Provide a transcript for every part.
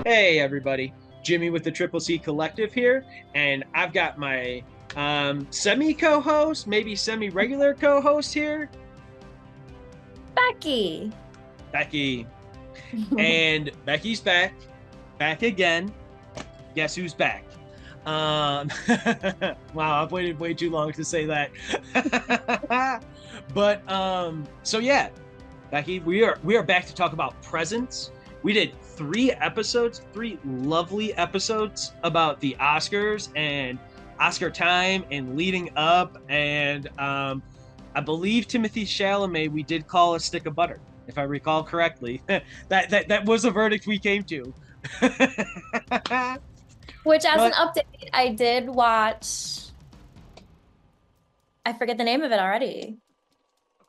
Hey, everybody. Jimmy with the Triple C Collective here, and I've got my semi co host, maybe semi regular co host here, Becky. Becky. And Becky's back, back again. Guess who's back? Um, wow, I've waited way too long to say that. So yeah, Becky, we are back to talk about presents. We did three lovely episodes about the Oscars and Oscar time and leading up, and I believe Timothy Chalamet we did call a stick of butter, if I recall correctly. that was a verdict we came to. Which, as an But update, I did watch. I forget the name of it already.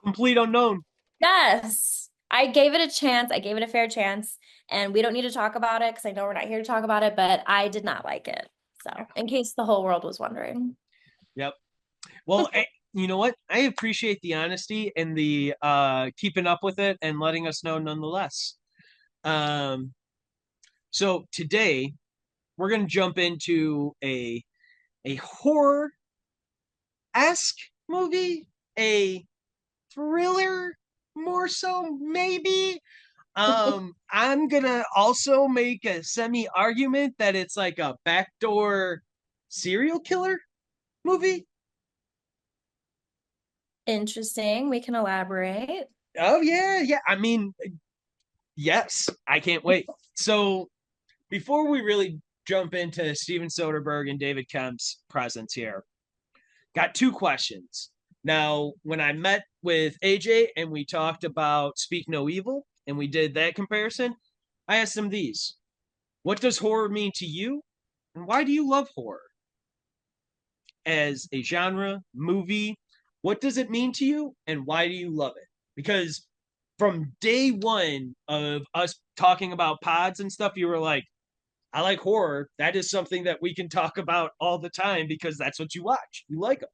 complete unknown. Yes, I gave it a chance. I gave it a fair chance, and we don't need to talk about it because I know we're not here to talk about it, but I did not like it. So, in case the whole world was wondering. Yep. Well, you know what? I appreciate the honesty and the keeping up with it and letting us know nonetheless. Um, so today we're going to jump into a horror esque movie, a thriller more so maybe. I'm gonna also make a semi argument that it's like a backdoor serial killer movie. Interesting. We can elaborate. Oh yeah, yeah. I mean, yes, I can't wait. So before we really jump into Steven Soderbergh and David Kemp's presence here, got two questions. Now, when I met with AJ and we talked about Speak No Evil and we did that comparison, I asked him these. What does horror mean to you? And why do you love horror? As a genre, movie, what does it mean to you? And why do you love it? Because from day one of us talking about pods and stuff, you were like, I like horror. That is something that we can talk about all the time because that's what you watch. You like them.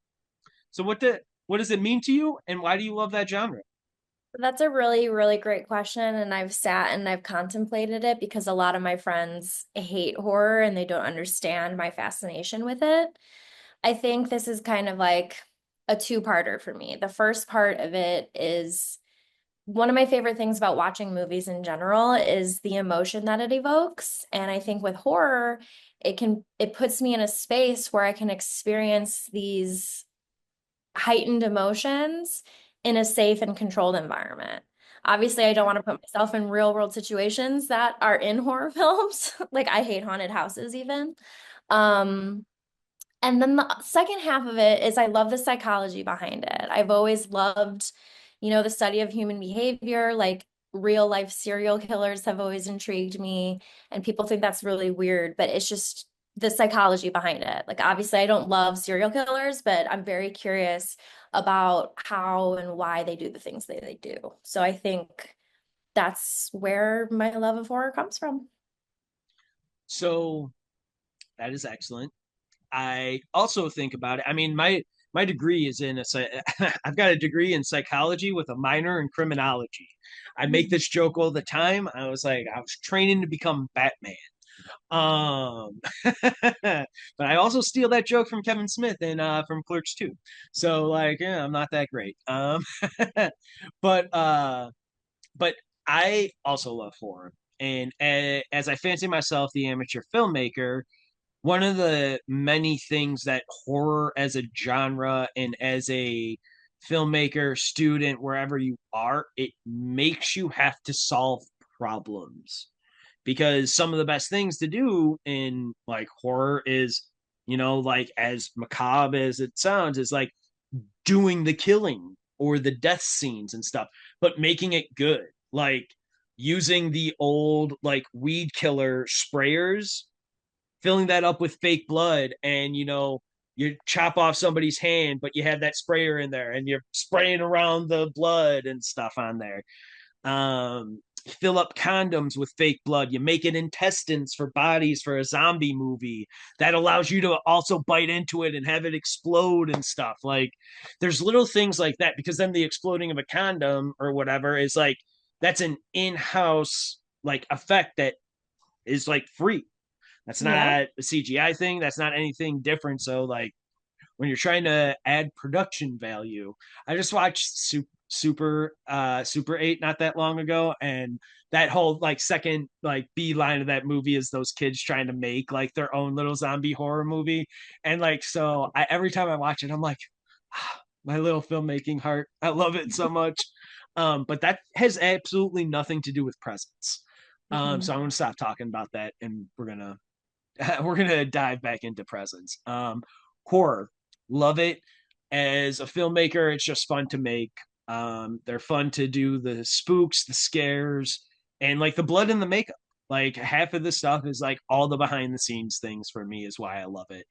So what does it mean to you, and why do you love that genre? That's a really, really great question. And I've sat and I've contemplated it because a lot of my friends hate horror and they don't understand my fascination with it. I think this is kind of like a two-parter for me. The first part of it is one of my favorite things about watching movies in general is the emotion that it evokes. And I think with horror, it puts me in a space where I can experience these heightened emotions in a safe and controlled environment. Obviously, I don't want to put myself in real world situations that are in horror films. Like I hate haunted houses even. Um, and then the second half of it is I love the psychology behind it. I've always loved, the study of human behavior, like real life serial killers have always intrigued me. And people think that's really weird, but it's just the psychology behind it. Like, obviously, I don't love serial killers, but I'm very curious about how and why they do the things they do. So I think that's where my love of horror comes from. So that is excellent. I also think about it. I mean, my degree is in a I've got a degree in psychology with a minor in criminology. I make this joke all the time. I was like, I was training to become Batman. Um, but I also steal that joke from Kevin Smith and from Clerks too. So like, yeah, I'm not that great. But uh, but I also love horror, and as I fancy myself the amateur filmmaker, one of the many things that horror as a genre and as a filmmaker, student, wherever you are, it makes you have to solve problems. Because some of the best things to do in like horror is, like as macabre as it sounds, is like doing the killing or the death scenes and stuff, but making it good. Like using the old like weed killer sprayers, filling that up with fake blood, and you chop off somebody's hand but you have that sprayer in there and you're spraying around the blood and stuff on there. Fill up condoms with fake blood, you make it intestines for bodies for a zombie movie that allows you to also bite into it and have it explode and stuff. Like there's little things like that, because then the exploding of a condom or whatever is like that's an in-house like effect that is like free. That's Yeah. not a CGI thing. That's not anything different. So like when you're trying to add production value, I just watched Super 8 not that long ago, and that whole like second like B line of that movie is those kids trying to make like their own little zombie horror movie, and like so every time I watch it, I'm like, ah, my little filmmaking heart, I love it so much. But that has absolutely nothing to do with presence. So Mhm. I'm gonna stop talking about that, and we're gonna dive back into presence. Horror, love it. As a filmmaker, it's just fun to make. They're fun to do the spooks, the scares, and like the blood and the makeup. Like half of the stuff is like all the behind the scenes things for me is why I love it.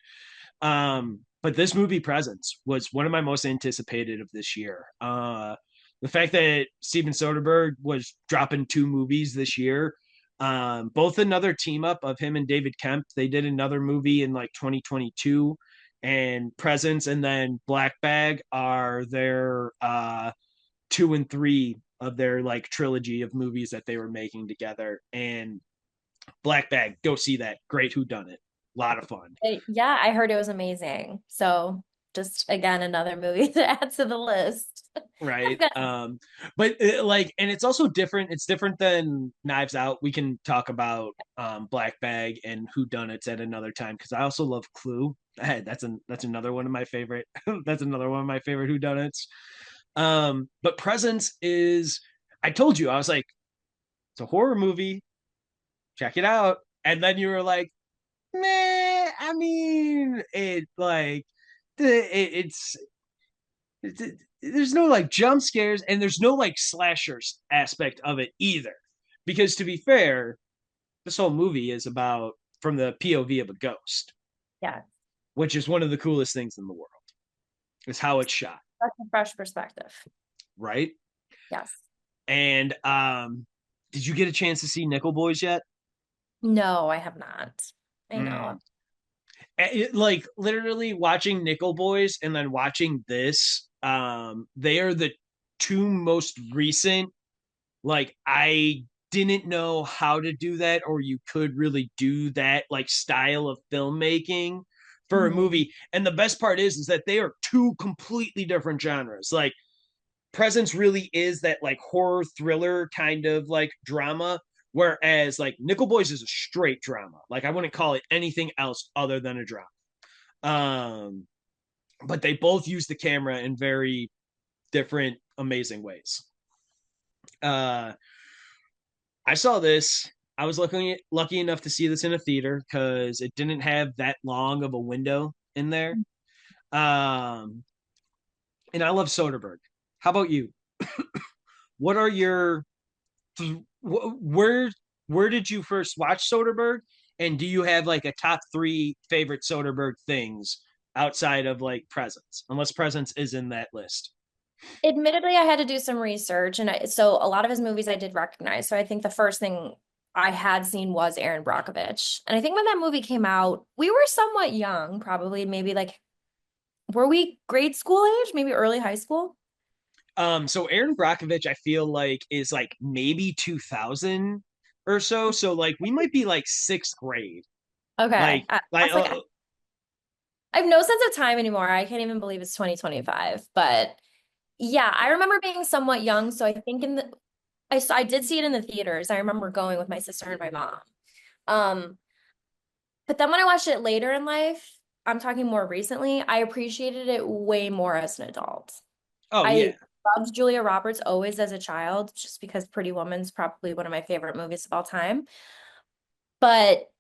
But this movie Presence was one of my most anticipated of this year. The fact that Steven Soderbergh was dropping two movies this year, both another team up of him and David Kemp. They did another movie in like 2022, and Presence and then Black Bag are their two and three of their like trilogy of movies that they were making together. And Black Bag, go see that. Great Who Done It. A lot of fun. Yeah, I heard it was amazing. So just again, another movie to add to the list. I've Right. got But like, and it's also different. It's different than Knives Out. We can talk about Black Bag and Who Done It's at another time because I also love Clue. That's another one of my favorite. That's another one of my favorite Who Done It's. But Presence is. I told you I was like, it's a horror movie. Check it out. And then you were like, meh. I mean, it's there's no like jump scares and there's no like slashers aspect of it either. Because to be fair, this whole movie is about from the POV of a ghost, yeah, which is one of the coolest things in the world. Is how it's shot, that's a fresh perspective. right? Yes. And did you get a chance to see Nickel Boys yet? No, I have not. I Mm. know. Like literally watching Nickel Boys and then watching this, they are the two most recent. Like I didn't know how to do that, or you could really do that like style of filmmaking for a Mhm. movie. And the best part is that they are two completely different genres. Like Presence really is that like horror thriller kind of like drama, whereas like Nickel Boys is a straight drama. Like I wouldn't call it anything else other than a drama. Um, but they both use the camera in very different, amazing ways. Uh, I saw this. I was lucky enough to see this in a theater because it didn't have that long of a window in there. Um, and I love Soderbergh. How about you? What are your where where did you first watch Soderbergh? And do you have like a top three favorite Soderbergh things outside of like Presence? Unless Presence is in that list. Admittedly, I had to do some research, and so a lot of his movies I did recognize. So I think the first thing I had seen was Aaron Brockovich. And I think when that movie came out, we were somewhat young, probably maybe like, were we grade school age, maybe early high school? So Aaron Brockovich, I feel like is like maybe 2000 or so. So like we might be like sixth grade. Okay. Like I like was like, I have no sense of time anymore. I can't even believe it's 2025. But yeah, I remember being somewhat young. So I think I did see it in the theaters. I remember going with my sister and my mom. Um, but then when I watched it later in life, I'm talking more recently, I appreciated it way more as an adult. oh yeah, I loved Julia Roberts always as a child, just because Pretty Woman's probably one of my favorite movies of all time. But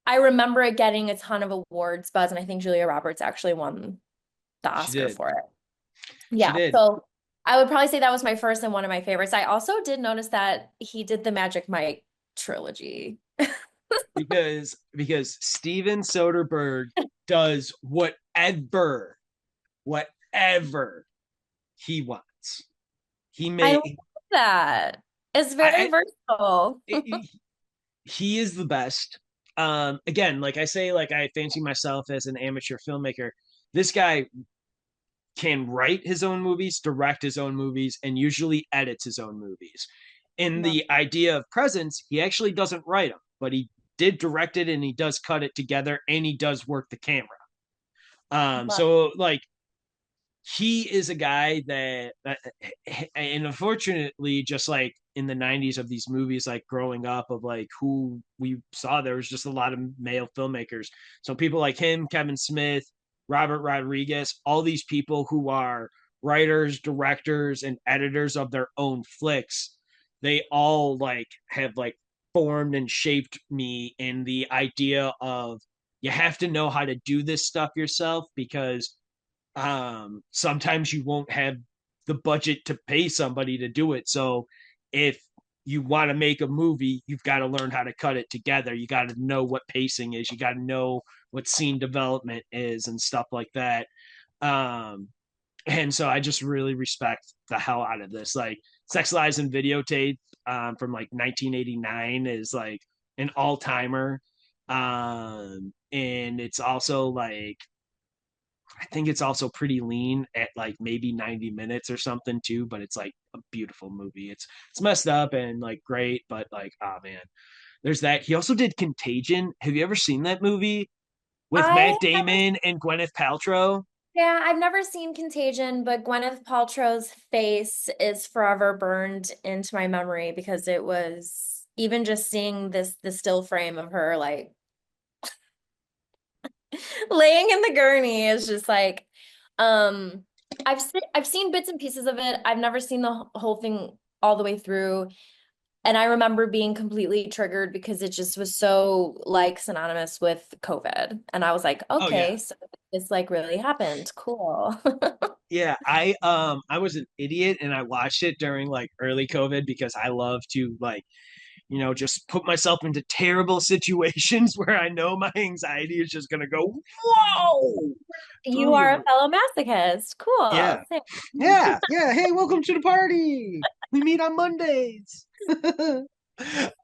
I remember it getting a ton of awards buzz, and I think Julia Roberts actually won the she Oscar did. for it. She Yeah, did so I would probably say that was my first and one of my favorites. I also did notice that he did the Magic Mike trilogy. because Steven Soderbergh does whatever he wants. He I love may that. It's very I, versatile. he is the best. Again, like I say, like I fancy myself as an amateur filmmaker. This guy can write his own movies, direct his own movies, and usually edits his own movies. In Love. the idea of presence, he actually doesn't write them. but he did direct it and he does cut it together and he does work the camera. Love. So like he is a guy and unfortunately, just like in the 90s of these movies, like growing up of like who we saw, there was just a lot of male filmmakers. So people like him, Kevin Smith, Robert Rodriguez, all these people who are writers, directors, and editors of their own flicks, they all like have like formed and shaped me in the idea of you have to know how to do this stuff yourself because sometimes you won't have the budget to pay somebody to do it. So if you want to make a movie, you've got to learn how to cut it together. You got to know what pacing is. You got to know what scene development is and stuff like that. Um, and so I just really respect the hell out of this. Like Sex Lies and Videotape from like 1989 is like an all timer. And it's also like I think it's also pretty lean at like maybe 90 minutes or something too, but it's like a beautiful movie. It's messed up and like great, but like oh man. There's that. He also did Contagion. Have you ever seen that movie with I Matt Damon and Gwyneth Paltrow? Yeah, I've never seen Contagion, but Gwyneth Paltrow's face is forever burned into my memory because it was even just seeing the still frame of her like laying in the gurney is just like um I've seen bits and pieces of it. I've never seen the whole thing all the way through. And I remember being completely triggered because it just was so like synonymous with COVID. And I was like, Oh yeah. okay, so this like really happened. Cool. Yeah, I was an idiot and I watched it during like early COVID because I love to like just put myself into terrible situations where I know my anxiety is just gonna go whoa You through the are a roof. fellow masochist. Cool. Yeah, Same. yeah. Hey, welcome to the party. We meet on Mondays.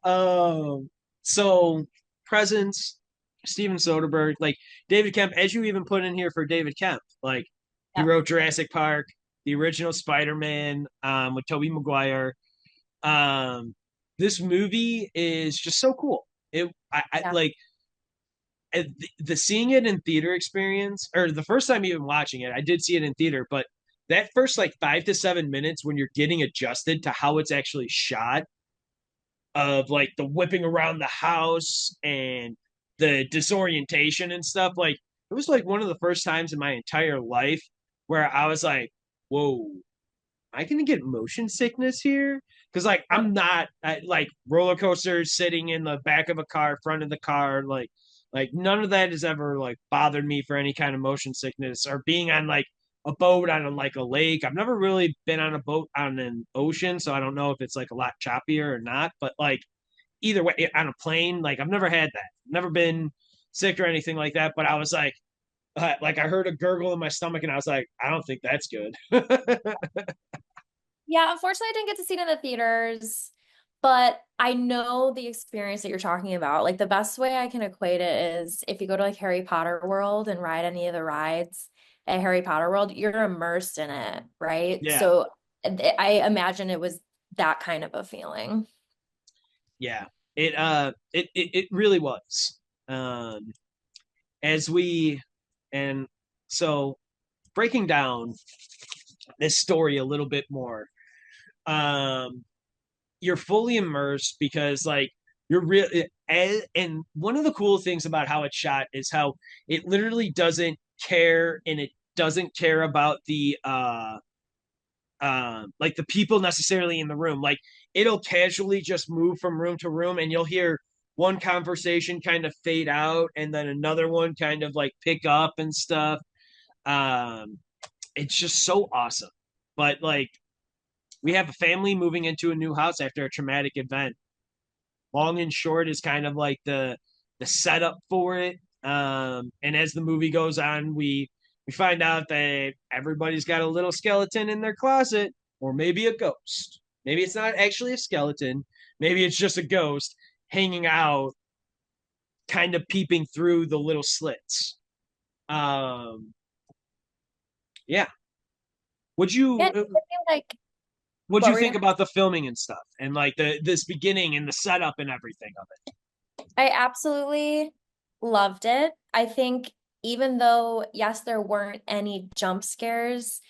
um, so Presence, Steven Soderbergh, like David Kemp, as you even put in here for David Kemp, like he Yep. wrote Jurassic Park, the original Spider-Man, with Tobey Maguire. Um, this movie is just so cool. I Yeah. like the seeing it in theater experience, or the first time even watching it, I did see it in theater, but that first like 5 to 7 minutes when you're getting adjusted to how it's actually shot, of like the whipping around the house and the disorientation and stuff, like it was like one of the first times in my entire life where I was like, whoa, I gonna get motion sickness here? Because like Yep. I'm not like roller coasters, sitting in the back of a car, front of the car, like none of that has ever like bothered me for any kind of motion sickness or being on like a boat on like a lake. I've never really been on a boat on an ocean, so I don't know if it's like a lot choppier or not. But like either way, on a plane, like I've never had that, never been sick or anything like that. But I was like I heard a gurgle in my stomach, and I was like, I don't think that's good. Yeah, unfortunately, I didn't get to see it in the theaters, but I know the experience that you're talking about. Like the best way I can equate it is if you go to like Harry Potter World and ride any of the rides at Harry Potter World, you're immersed in it, right? Yeah, So I imagine it was that kind of a feeling. yeah. It really was. Um, as we and so breaking down this story a little bit more, um, you're fully immersed because like you're real. And one of the cool things about how it's shot is how it literally doesn't care, and it doesn't care about the like the people necessarily in the room. Like it'll casually just move from room to room, and you'll hear one conversation kind of fade out, and then another one kind of like pick up and stuff. Um, it's just so awesome. But like we have a family moving into a new house after a traumatic event. Long and short is kind of like the setup for it. And as the movie goes on, we find out that everybody's got a little skeleton in their closet, or maybe a ghost. Maybe it's not actually a skeleton. Maybe it's just a ghost hanging out, kind of peeping through the little slits. Um, yeah. Would Yeah, you I feel like what'd what you were you think gonna about the filming and stuff, and like the this beginning and the setup and everything of it? I absolutely loved it. I think even though, yes, there weren't any jump scares,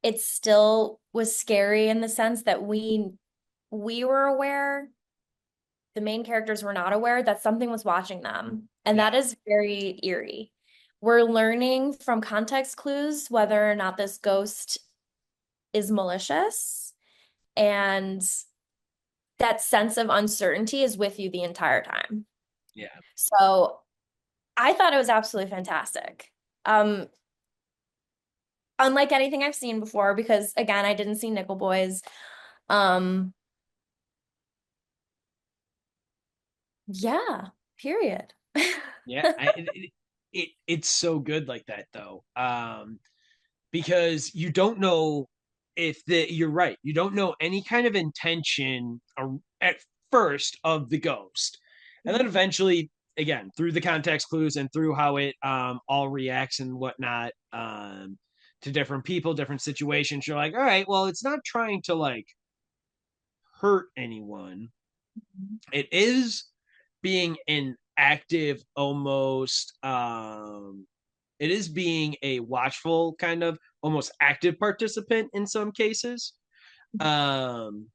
it still was scary in the sense that we were aware, the main characters were not aware that something was watching them. And Yeah. that is very eerie. We're learning from context clues whether or not this ghost is malicious. And that sense of uncertainty is with you the entire time. Yeah. So I thought it was absolutely fantastic. Um, Unlike anything I've seen before, because again, I didn't see Nickel Boys. Um, yeah, period. Yeah. It's so good like that though. Because you don't know if the you're right. You don't know any kind of intention at first of the ghost. And then eventually, again, through the context clues and through how it all reacts and whatnot, to different people, different situations, you're like, all right, well, it's not trying to like hurt anyone. It is being an active, almost it is being a watchful kind of almost active participant in some cases. Um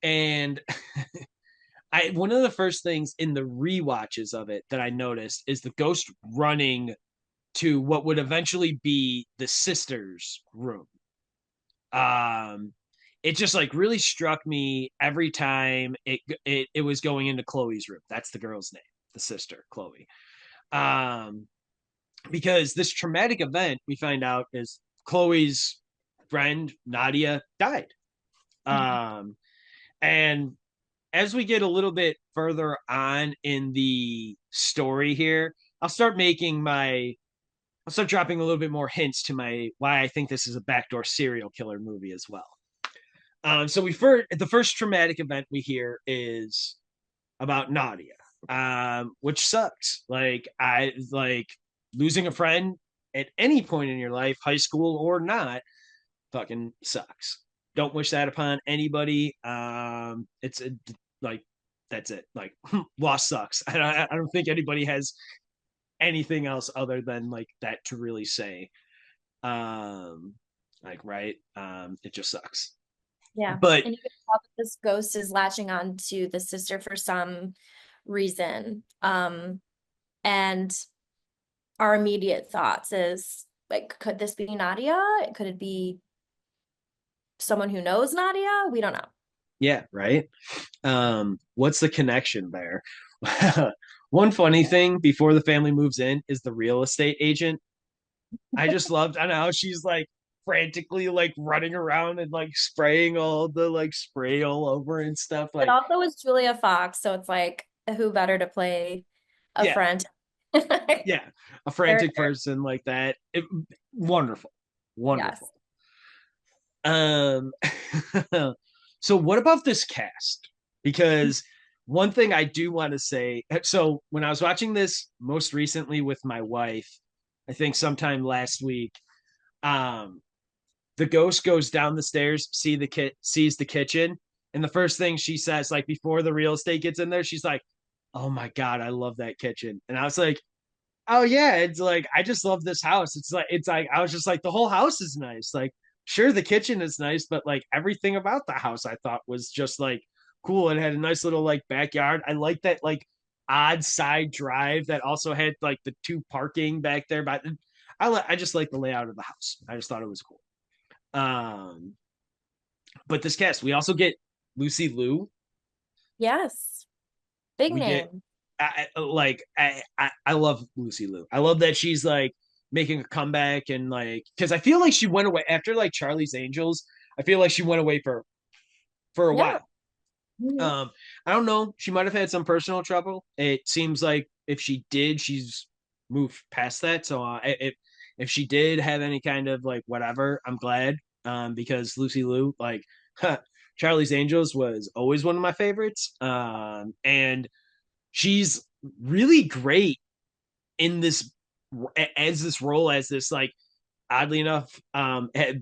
and I one of the first things in the rewatches of it that I noticed is the ghost running to what would eventually be the sister's room. Um it just like really struck me every time it was going into Chloe's room. That's the girl's name, the sister, Chloe. Um because this traumatic event we find out is Chloe's friend Nadia died. Um, and as we get a little bit further on in the story here, I'll start dropping a little bit more hints to my why I think this is a backdoor serial killer movie as well. So the first traumatic event we hear is about Nadia, which sucks. Like I like losing a friend at any point in your life, high school or not, fucking sucks. Don't wish that upon anybody. Like that's it. Like loss sucks. I don't think anybody has anything else other than like that to really say. Um, like right. It just sucks. Yeah. But And you can tell that this ghost is latching on to the sister for some reason. And our immediate thoughts is like, could this be Nadia? Could it be someone who knows Nadia? We don't know. yeah, right. What's the connection there? One funny thing before the family moves in is the real estate agent. I just loved, I know how she's like frantically like running around and like spraying all the like spray all over and stuff. It Like, also was Julia Fox, so it's like, who better to play a yeah, friend yeah, a frantic character? person like that. Wonderful, Yes. wonderful. Um, so what about this cast? Because one thing I do want to say, so when I was watching this most recently with my wife, I think sometime last week, um, the ghost goes down the stairs, sees the kitchen, and the first thing she says, like before the real estate gets in there, she's like, "Oh my god, I love that kitchen." And I was like, "Oh yeah, it's like I just love this house." It's like I was just like the whole house is nice. Like sure the kitchen is nice, but like everything about the house I thought was just like cool. It had a nice little like backyard. I like that like odd side drive that also had like the two parking back there, but I just like the layout of the house. I just thought it was cool. Um, but this cast, we also get Lucy Liu. Yes. Big We get name. I love Lucy Liu. I love that she's like making a comeback and like because I feel like she went away after like Charlie's Angels. I feel like she went away for a Yeah. while. Mhm. Um, I don't know. She might have had some personal trouble. It seems like if she did, she's moved past that. So if she did have any kind of like whatever, I'm glad. Because Lucy Liu, like Charlie's Angels, was always one of my favorites. And she's really great in this as this role as this like oddly enough,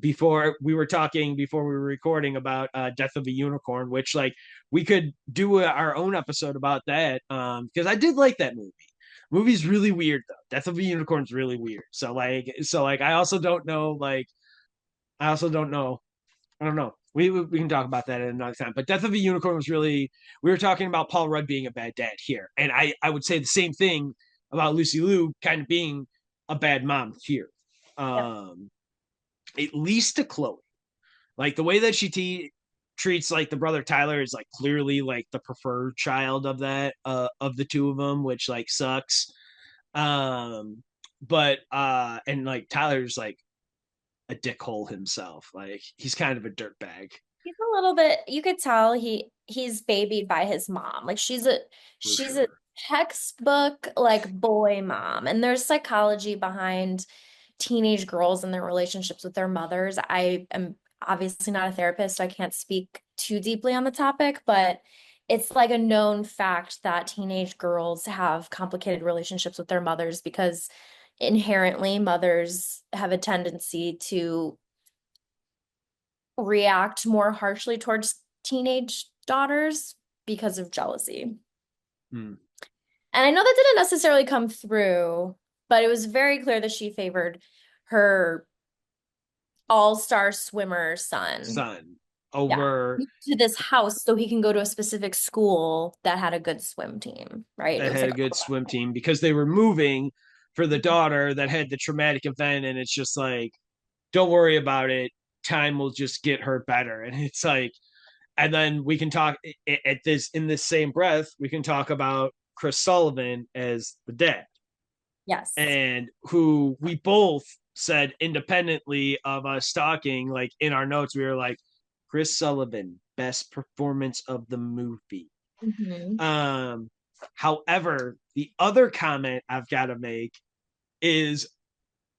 before we were recording about Death of a Unicorn, which like we could do our own episode about that because I did like that movie. Movie's really weird though. Death of a Unicorn's really weird. So like I also don't know like I also don't know. I don't know. We can talk about that at another time. But Death of a Unicorn was really we were talking about Paul Rudd being a bad dad here, and I would say the same thing about Lucy Liu kind of being a bad mom here. Yep. Um, at least to Chloe, like the way that treats like the brother Tyler is like clearly like the preferred child of that of the two of them, which like sucks. But and like Tyler's like a dickhole himself. Like he's kind of a dirtbag He's a little bit, you could tell he's babied by his mom. Like for she's a sure. textbook like boy mom. And there's psychology behind teenage girls and their relationships with their mothers. I am obviously not a therapist, so I can't speak too deeply on the topic, but it's like a known fact that teenage girls have complicated relationships with their mothers because inherently mothers have a tendency to react more harshly towards teenage daughters because of jealousy. Hmm. And I know that didn't necessarily come through, but it was very clear that she favored her all-star swimmer son. Son Yeah. over To this house so he can go to a specific school that had a good swim team, right? It that was had like, a good swim team because they were moving for the daughter that had the traumatic event, and it's just like, don't worry about it. Time will just get her better, and it's like, and then we can talk at this in this same breath. We can talk about Chris Sullivan as the dad, yes. and who we both said independently of us talking, like in our notes, we were like, Chris Sullivan, best performance of the movie. Mhm. Um, However, the other comment I've got to make is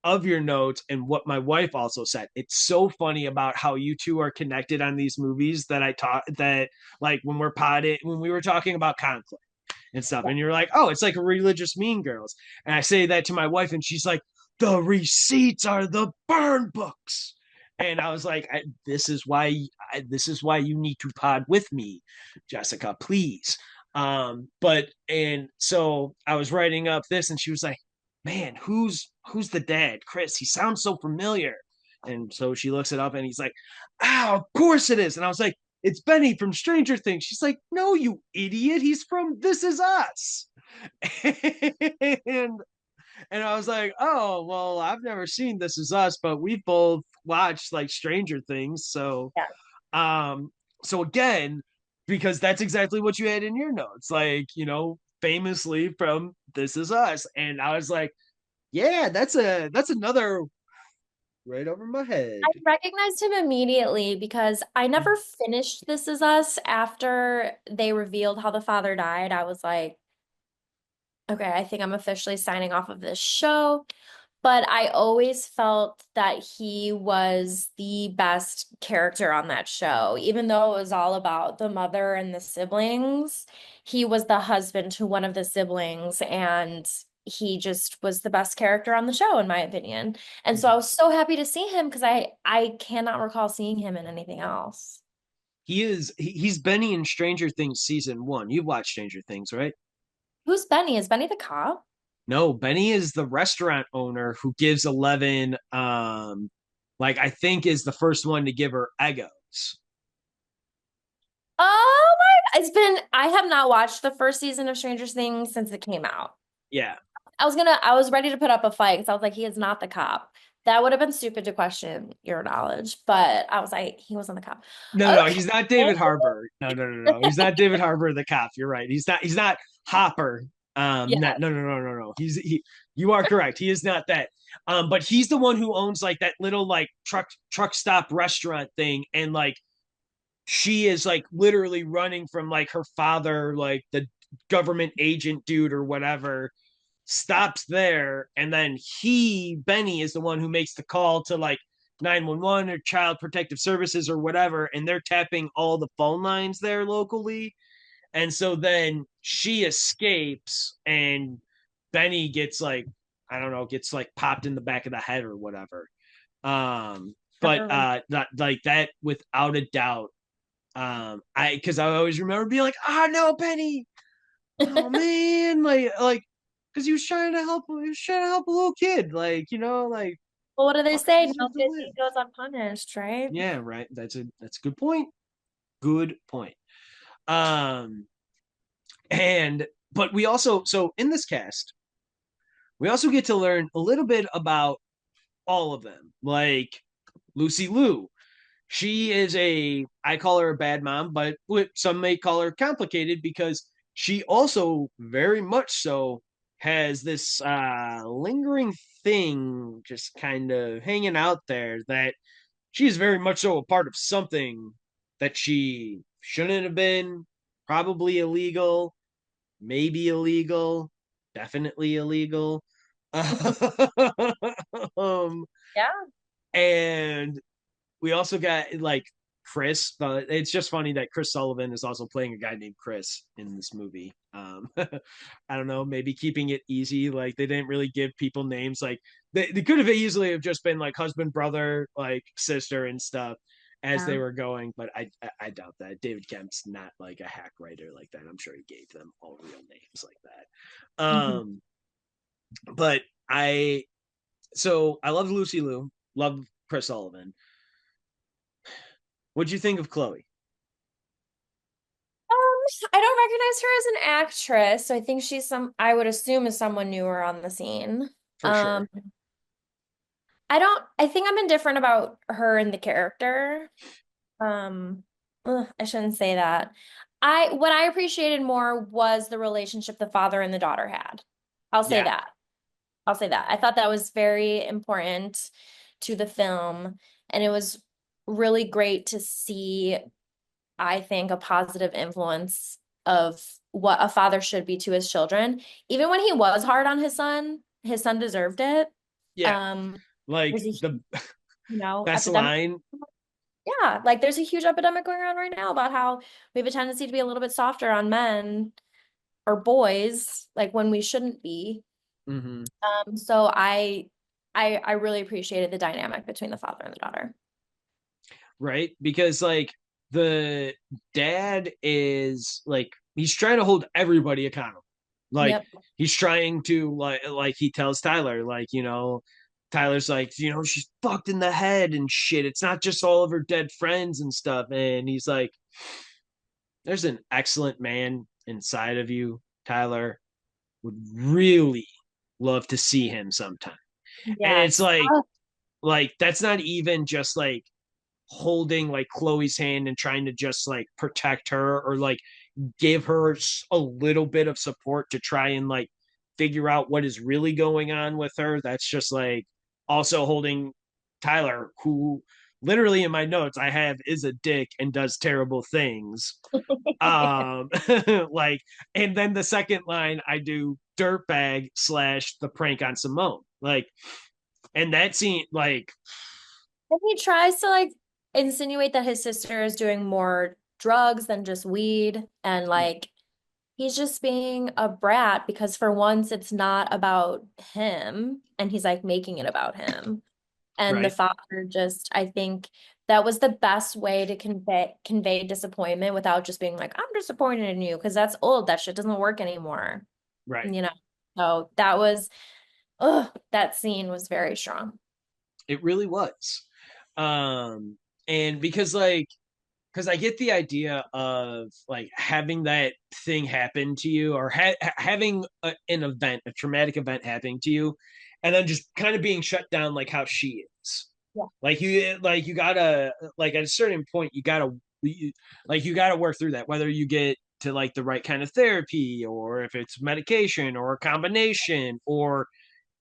of your notes and what my wife also said. It's so funny about how you two are connected on these movies that I taught that like when we were talking about conflict and stuff, Yeah. and you're like, oh, it's like a religious Mean Girls, and I say that to my wife, and she's like, the receipts are the burn books. And I was like, this is why you need to pod with me, Jessica, please. But and so I was writing up this, and she was like, man, who's the dad? Chris, he sounds so familiar. And so she looks it up, and he's like, oh, of course it is. And I was like, it's Benny from Stranger Things. She's like, no, you idiot. He's from This Is Us. and and I was like, oh, well, I've never seen This Is Us, but we've both watched like Stranger Things. Yeah. Um, so again, because that's exactly what you had in your notes, like, famously from This Is Us. And I was like, yeah, that's another right over my head. I recognized him immediately because I never finished This Is Us after they revealed how the father died. I was like, okay, I think I'm officially signing off of this show. But I always felt that he was the best character on that show. Even though it was all about the mother and the siblings, he was the husband to one of the siblings, and he just was the best character on the show, in my opinion. And so I was so happy to see him because I cannot recall seeing him in anything else. He's Benny in Stranger Things season 1. You've watched Stranger Things, right? Who's Benny? Is Benny the cop? No, Benny is the restaurant owner who gives Eleven, like I think is the first one to give her Eggos. Oh my, I have not watched the first season of Stranger Things since it came out. Yeah. I was ready to put up a fight because I was like, he is not the cop. That would have been stupid to question your knowledge, but I was like, he wasn't the cop. No, no, he's not Okay. David Harbour. No, no, no, no. He's not David Harbour, the cop. You're right. He's not Hopper. Yeah. No, no, no, no, no, no. You are correct. He is not that. But he's the one who owns like that little like truck stop restaurant thing, and like she is like literally running from like her father, like the government agent dude or whatever, stops there, and then Benny is the one who makes the call to like 911 or child protective services or whatever, and they're tapping all the phone lines there locally. And so then she escapes, and Benny gets like I don't know, gets like popped in the back of the head or whatever. But Never really. like that without a doubt. I because I always remember being like, ah, no, Penny, oh man, like because he was trying to help a little kid, like like Well, what do they fuck say? deserve No to good live. deed goes unpunished, right? Yeah, right. That's a good point. Good point. Um, and but we also so in this cast we also get to learn a little bit about all of them, like Lucy Liu. She is I call her a bad mom, but some may call her complicated because she also very much so has this lingering thing just kind of hanging out there that she is very much so a part of something that she shouldn't have been, probably illegal, maybe illegal, definitely illegal. um, Yeah. and we also got like Chris, but it's just funny that Chris Sullivan is also playing a guy named Chris in this movie. I don't know, maybe keeping it easy. Like they didn't really give people names. Like they could have easily have just been like husband, brother, like sister and stuff as they Yeah. were going. But I doubt that. David Kemp's not like a hack writer like that. I'm sure he gave them all real names like that. Mhm. But I love Lucy Liu, love Chris Sullivan. What'd you think of Chloe? I don't recognize her as an actress, so I think I would assume is someone newer on the scene. For Um, sure. I think I'm indifferent about her and the character. Um, I shouldn't say that. What I appreciated more was the relationship the father and the daughter had. I'll say Yeah. that. I'll say that. I thought that was very important to the film, and it was really great to see, I think, a positive influence of what a father should be to his children. Even when he was hard on his son deserved it. Yeah. Um, Like there's a, the best epidemic. line. Yeah, like there's a huge epidemic going around right now about how we have a tendency to be a little bit softer on men or boys, like when we shouldn't be. Mm-hmm. So I really appreciated the dynamic between the father and the daughter. Right? Because like the dad is like he's trying to hold everybody accountable. Like Yep. he's trying to like he tells Tyler, like, Tyler's like, she's fucked in the head and shit. It's not just all of her dead friends and stuff. And he's like, there's an excellent man inside of you, Tyler. Would really love to see him sometime. And it's Yes. like that's not even just like holding like Chloe's hand and trying to just like protect her or like give her a little bit of support to try and like figure out what is really going on with her. That's just like also holding Tyler, who literally in my notes I have is a dick and does terrible things. Um, like, and then the second line I do dirtbag slash the prank on Simone. Like, and that scene, like, And he tries to like insinuate that his sister is doing more drugs than just weed. And like he's just being a brat because for once it's not about him and he's like making it about him. And the right, father just, I think that was the best way to convey disappointment without just being like, I'm disappointed in you, because that's old. That shit doesn't work anymore. right. You know? So that scene was very strong. It really was. And because I get the idea of like having that thing happen to you or having an event, a traumatic event happening to you, and then just kind of being shut down like how she is. Yeah. Like you gotta like at a certain point you gotta work through that, whether you get to like the right kind of therapy or if it's medication or a combination or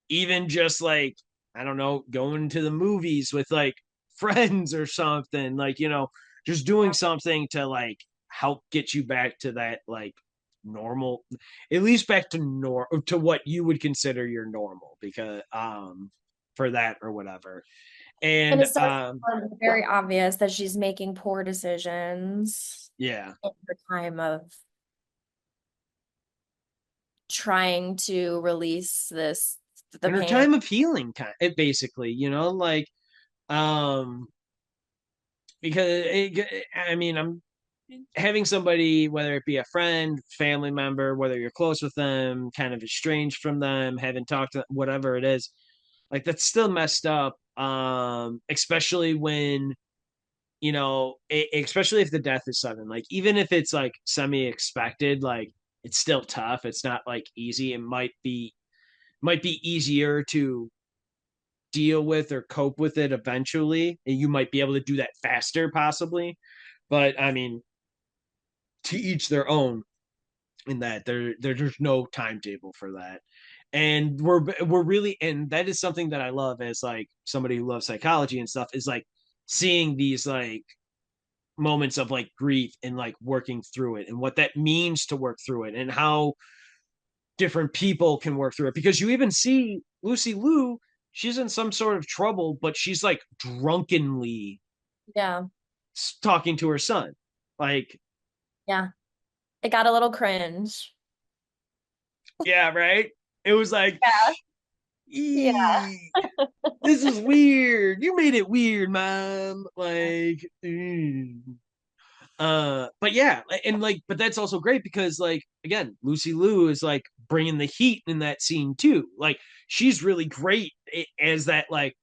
even just like I don't know, going to the movies with like friends or something, like just doing something to like help get you back to that like normal, at least back to to what you would consider your normal, because for that or whatever. And And it starts to become very obvious that she's making poor decisions yeah, in her time of trying to release this the in her pain. time of healing, it basically, like, um, because I mean, I'm having somebody, whether it be a friend, family member, whether you're close with them, kind of estranged from them, haven't talked to whatever it is, like that's still messed up. Especially when especially if the death is sudden, like even if it's like semi expected, like it's still tough. It's not like easy. It might be easier to deal with or cope with it eventually, and you might be able to do that faster possibly. But I mean, to each their own. In that there's no timetable for that, and we're really, and that is something that I love as like somebody who loves psychology and stuff, is like seeing these like moments of like grief and like working through it and what that means to work through it and how different people can work through it, because you even see Lucy Liu, she's in some sort of trouble, but she's like drunkenly Yeah. talking to her son, like, Yeah. It got a little cringe. yeah, right. It was like, Yeah. Yeah. "Eee, this is weird. You made it weird, mom." Like, but yeah, and like, but that's also great because, like, again, Lucy Liu is like bringing the heat in that scene too. Like, she's really great as that, like,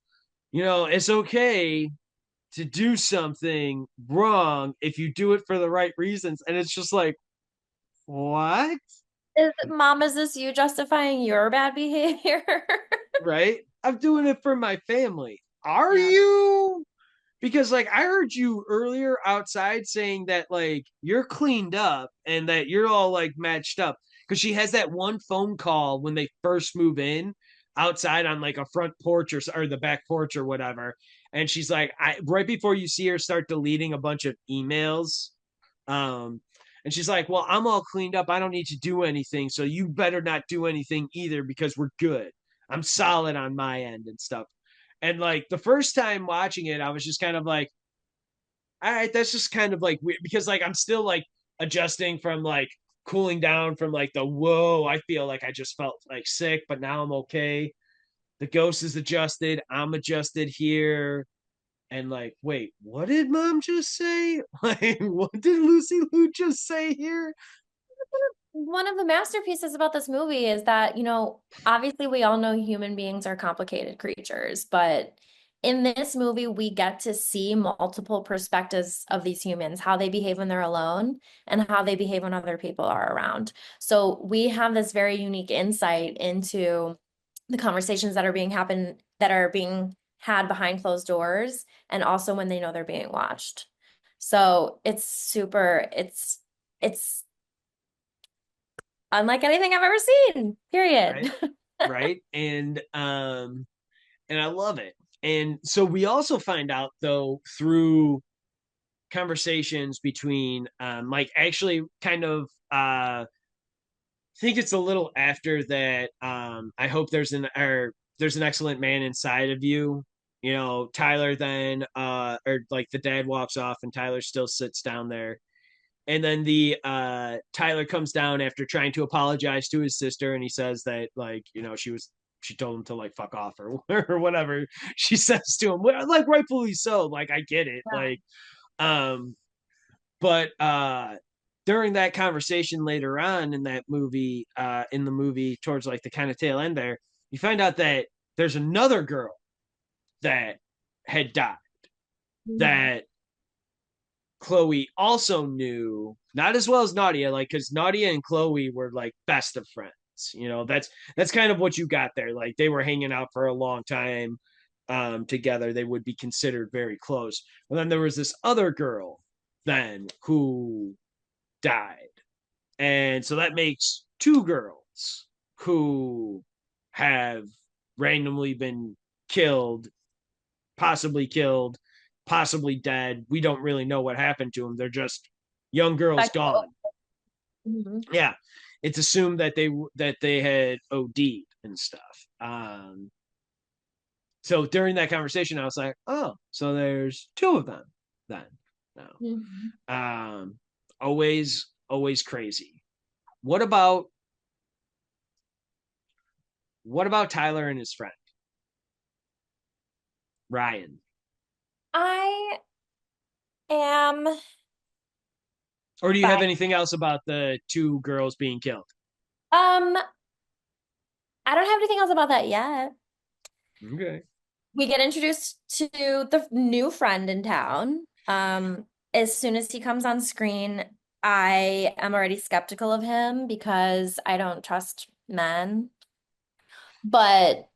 it's okay to do something wrong if you do it for the right reasons. And it's just like, what? Mom, is this you justifying your bad behavior? Right? I'm doing it for my family. Are Yeah. you? Because like I heard you earlier outside saying that like you're cleaned up and that you're all like matched up, because she has that one phone call when they first move in outside on like a front porch or the back porch or whatever, and she's like, I right before you see her start deleting a bunch of emails, um and she's like, well, I'm all cleaned up, I don't need to do anything, so you better not do anything either because we're good, I'm solid on my end and stuff. And like the first time watching it, I was just kind of like, all right, that's just kind of like weird, because like I'm still like adjusting from like cooling down from like the whoa, I feel like I just felt like sick, but now I'm okay. The ghost is adjusted, I'm adjusted here. And like, wait, what did mom just say? Like, what did Lucy Liu just say here? One of the masterpieces about this movie is that, obviously we all know human beings are complicated creatures, but in this movie, we get to see multiple perspectives of these humans, how they behave when they're alone and how they behave when other people are around. So we have this very unique insight into the conversations that are being had behind closed doors and also when they know they're being watched. So it's unlike anything I've ever seen, Right, period. right. And I love it. And so we also find out though through conversations between like actually kind of think it's a little after that. I hope there's an excellent man inside of you. Tyler then or like the dad walks off and Tyler still sits down there. And then the Tyler comes down after trying to apologize to his sister, and he says that like, she told him to like fuck off or or whatever she says to him. Like rightfully so. Like I get it. Yeah. Like but during that conversation later on in the movie towards like the kind of tail end there, you find out that there's another girl that had died, Mhm. that Chloe also knew, not as well as Nadia, like because Nadia and Chloe were like best of friends. That's kind of what you got there. Like they were hanging out for a long time together. They would be considered very close. And then there was this other girl then who died. And so that makes two girls who have randomly been killed, killed, possibly dead. We don't really know what happened to them. They're just young girls gone. Mhm. Yeah, it's assumed that they had OD'd and stuff. So during that conversation, I was like, oh, so there's two of them then. No, Mhm. um, always crazy. What about What about Tyler and his friend Ryan? I am Or do you have bi. anything else about the two girls being killed? Um, I don't have anything else about that yet. Okay. We get introduced to the new friend in town. As soon as he comes on screen, I am already skeptical of him because I don't trust men. But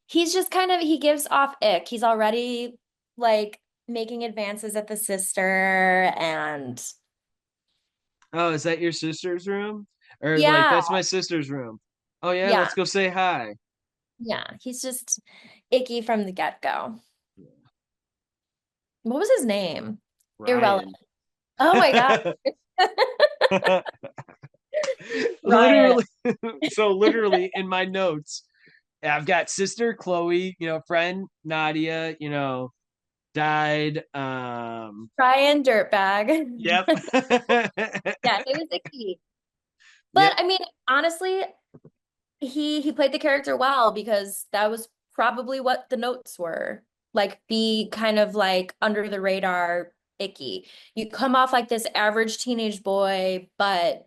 he's just kind of, he gives off ick. He's already like making advances at the sister and Oh, is that your sister's room? Or like yeah, that's my sister's room. Oh yeah, yeah, let's go say hi. yeah. He's just icky from the get-go. What was his name? Irrelevant. Ryan. Oh my God. Ryan. Literally, so literally in my notes, I've got sister Chloe, friend Nadia, died. Ryan Dirtbag. Yep. Yeah, he was the key. But Yep. I mean, honestly, he played the character well because that was probably what the notes were. Like be kind of like under the radar, icky. You come off like this average teenage boy, but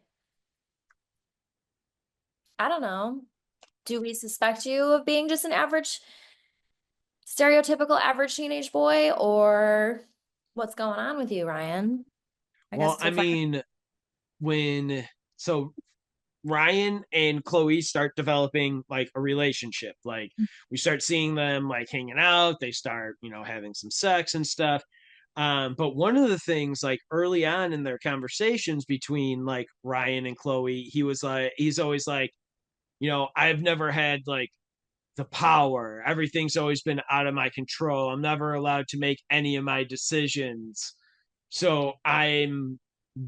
I don't know. Do we suspect you of being just an average, stereotypical average teenage boy, or what's going on with you, Ryan? I Well, guess I we'll find. mean, when so Ryan and Chloe start developing like a relationship. Like we start seeing them like hanging out, they start, having some sex and stuff. But one of the things like early on in their conversations between like Ryan and Chloe, he's always like, I've never had like the power. Everything's always been out of my control. I'm never allowed to make any of my decisions. So I'm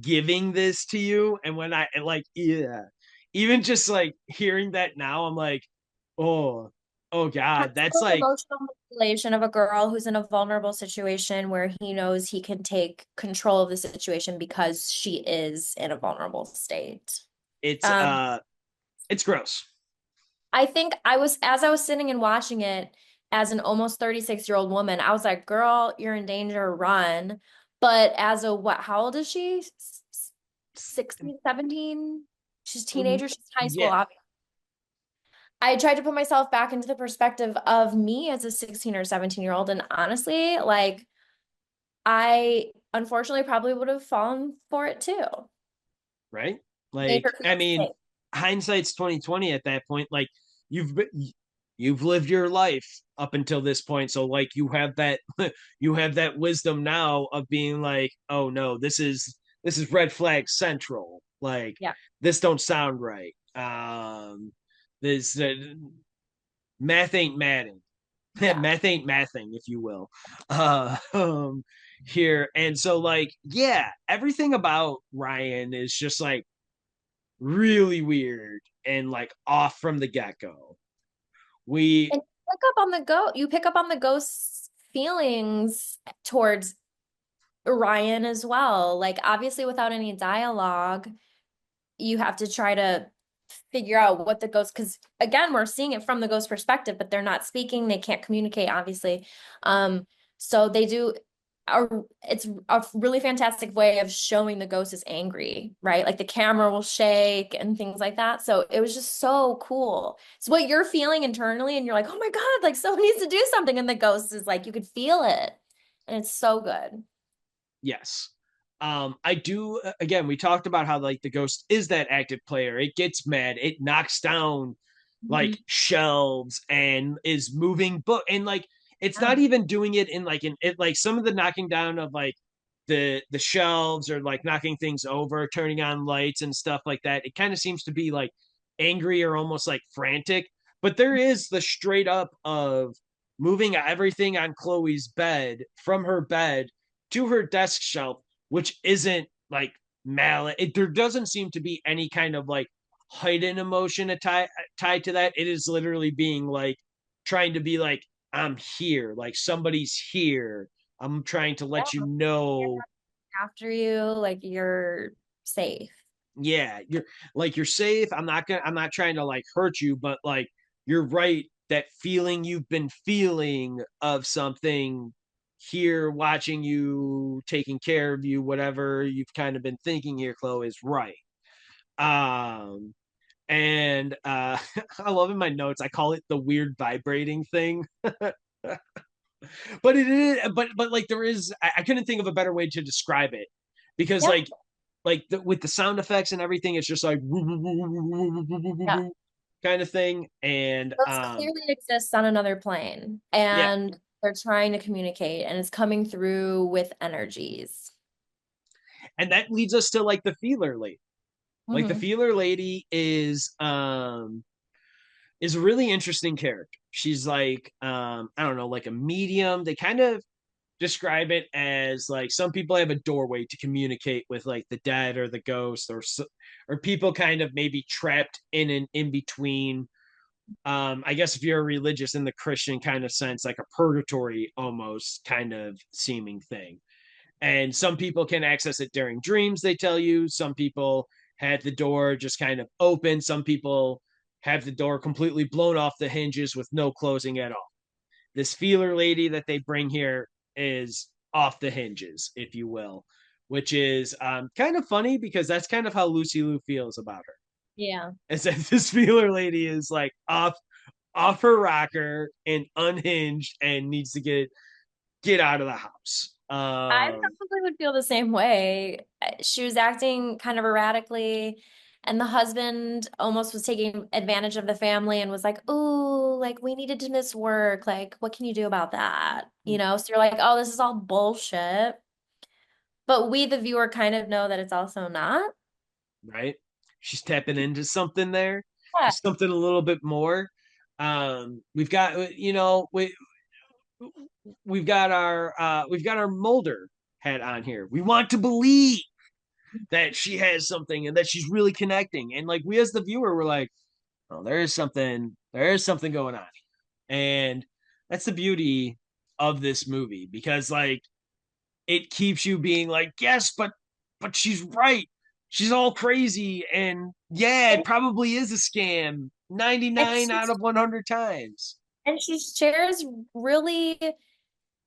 giving this to you. And when I like, yeah, even just like hearing that now, I'm like, oh, oh God, that's Possible like, emotional manipulation of a girl who's in a vulnerable situation where he knows he can take control of the situation because she is in a vulnerable state. it's, Um, uh, it's gross. I think as I was sitting and watching it as an almost 36-year-old woman, I was like, girl, you're in danger, run. But as a what, how old is she? 16, 17? She's a teenager, she's in high school, Yeah, obviously. I tried to put myself back into the perspective of me as a 16 or 17-year-old, and honestly, like I unfortunately probably would have fallen for it too. right. Made Like, her feel I mean, safe. hindsight's 2020 at that point. Like, you've you've lived your life up until this point, so like you have that you have that wisdom now of being like, oh no, this is red flag central. Like Yeah. this don't sound right. This math ain't matting. Yeah. Math ain't mathing, if you will. Uh, um, Here and so like yeah, everything about Ryan is just like really weird and like off from the get go. We And you pick up on the ghost's feelings towards Ryan as well. Like obviously without any dialogue, you have to try to figure out what the ghost, because again, we're seeing it from the ghost perspective, but they're not speaking, they can't communicate, obviously. So they do it's a really fantastic way of showing the ghost is angry, right? Like the camera will shake and things like that. So it was just so cool. It's what you're feeling internally, and you're like, oh my God, like someone needs to do something. And the ghost is like, you could feel it. And it's so good. yes. I do again, we talked about how like the ghost is that active player. It gets mad, it knocks down like Mhm. shelves and is moving book and like it's Yeah. not even doing it in like an it like some of the knocking down of like the shelves or like knocking things over, turning on lights and stuff like that. It kind of seems to be like angry or almost like frantic. But there is the straight up of moving everything on Chloe's bed from her bed to her desk shelf, which isn't like malice. There doesn't seem to be any kind of like heightened emotion tied to that. It is literally being like trying to be like, I'm here, like somebody's here. I'm trying to Yeah. let you know, After you, like you're safe. yeah, you're safe. I'm not trying to like hurt you, but like you're right, that feeling you've been feeling of something here, watching you, taking care of you, whatever you've kind of been thinking here, Chloe, is right. Um, and I love in my notes, I call it the weird vibrating thing. But it is, but like there is, I couldn't think of a better way to describe it, because Yep. with the sound effects and everything, it's just like Yeah. kind of thing. And Those clearly exists on another plane, yeah, and they're trying to communicate, and it's coming through with energies. and that leads us to like the feeler lady. Like the Hmm. feeler lady is a really interesting character. She's like I don't know, like a medium. They kind of describe it as like some people have a doorway to communicate with like the dead or the ghost, or people kind of maybe trapped in an in between. I guess if you're religious in the Christian kind of sense, like a purgatory almost kind of seeming thing. And some people can access it during dreams, they tell you. Some people had the door just kind of open. Some people have the door completely blown off the hinges with no closing at all. This feeler lady that they bring here is off the hinges, if you will, which is kind of funny because that's kind of how Lucy Liu feels about her. Yeah. Is that this feeler lady is like off her rocker and unhinged and needs to get out of the house. I probably would feel the same way. She was acting kind of erratically, and the husband almost was taking advantage of the family and was like, "Oh, like we needed to miss work. Like, what can you do about that?" You know, so you're like, "Oh, this is all bullshit." But we, the viewer, kind of know that it's also not. Right? She's tapping into something there. Yeah. There's something a little bit more. We've got we've got our Mulder hat on here. We want to believe that she has something and that she's really connecting. And like we as the viewer, we're like, oh, there is something going on. And that's the beauty of this movie, because like it keeps you being like, yes, but she's right. She's all crazy, and yeah, it And, probably is a scam and 99 out she's of 100 times. and she shares really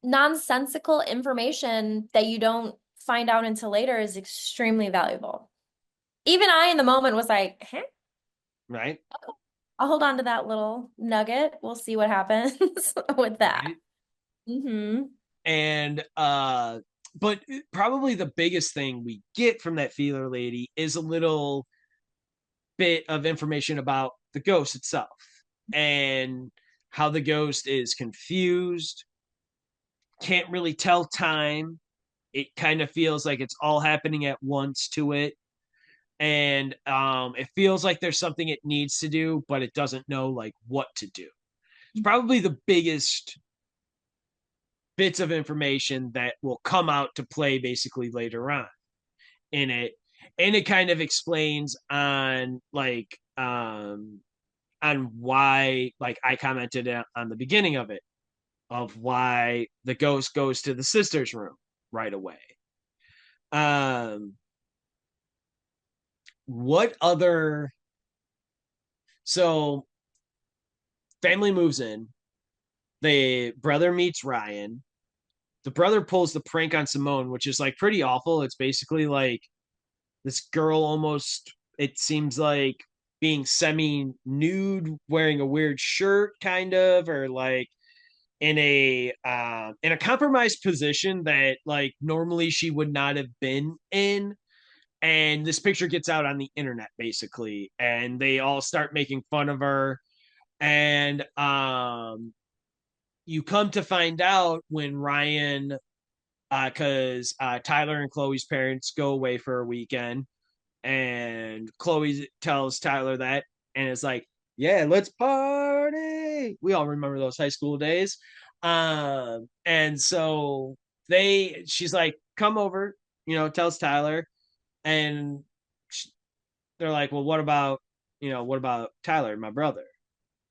nonsensical information that you don't find out until later is extremely valuable. Even I, in the moment, was like, huh? Right? I'll hold on to that little nugget. We'll see what happens with that. Right? Hmm. And but probably the biggest thing we get from that feeler lady is a little bit of information about the ghost itself, and how the ghost is confused, can't really tell time. It kind of feels like it's all happening at once to it. And it feels like there's something it needs to do, but it doesn't know like what to do. It's probably the biggest bits of information that will come out to play basically later on in it. And it kind of explains on why, like I commented on the beginning of it, of why the ghost goes to the sister's room right away. Um, what other? So family moves in. The brother meets Ryan. The brother pulls the prank on Simone, which is like pretty awful. It's basically like this girl almost, it seems like, being semi nude, wearing a weird shirt, kind of, or like in a compromised position that like normally she would not have been in. And this picture gets out on the internet basically, and they all start making fun of her. And you come to find out when Ryan, because Tyler and Chloe's parents go away for a weekend, and Chloe tells Tyler that, and it's like, yeah, let's party. We all remember those high school days. And so she's like, come over, tells Tyler, and they're like, well, what about Tyler, my brother?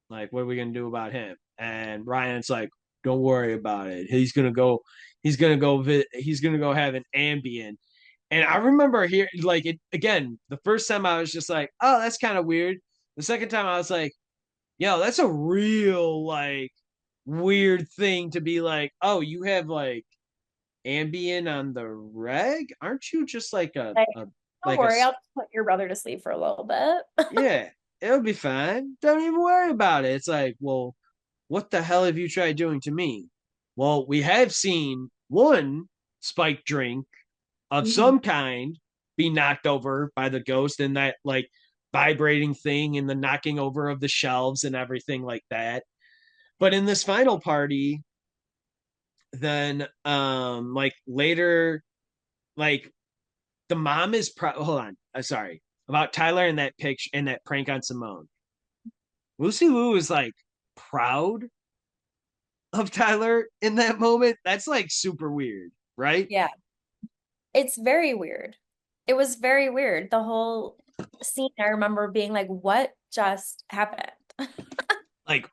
Like, what are we gonna do about him? And Ryan's like, don't worry about it. He's gonna go have an Ambien. And I remember here, like it again, the first time I was just like, oh, that's kind of weird. The second time I was like, Yo, that's a real like weird thing to be like, oh, you have like Ambien on the reg? Aren't you just like Like, a don't like a worry, I'll just put your brother to sleep for a little bit. yeah, it'll be fine. Don't even worry about it. It's like, well, what the hell have you tried doing to me? Well, we have seen one spiked drink of Mhm. some kind be knocked over by the ghost and that like vibrating thing and the knocking over of the shelves and everything like that. But in this final party, then like later, like the mom is hold on, sorry about Tyler and that picture and that prank on Simone. Lucy Liu is like proud of Tyler in that moment. That's like super weird, right? Yeah, it's very weird. It was very weird. The whole scene, I remember being like, what just happened? Like,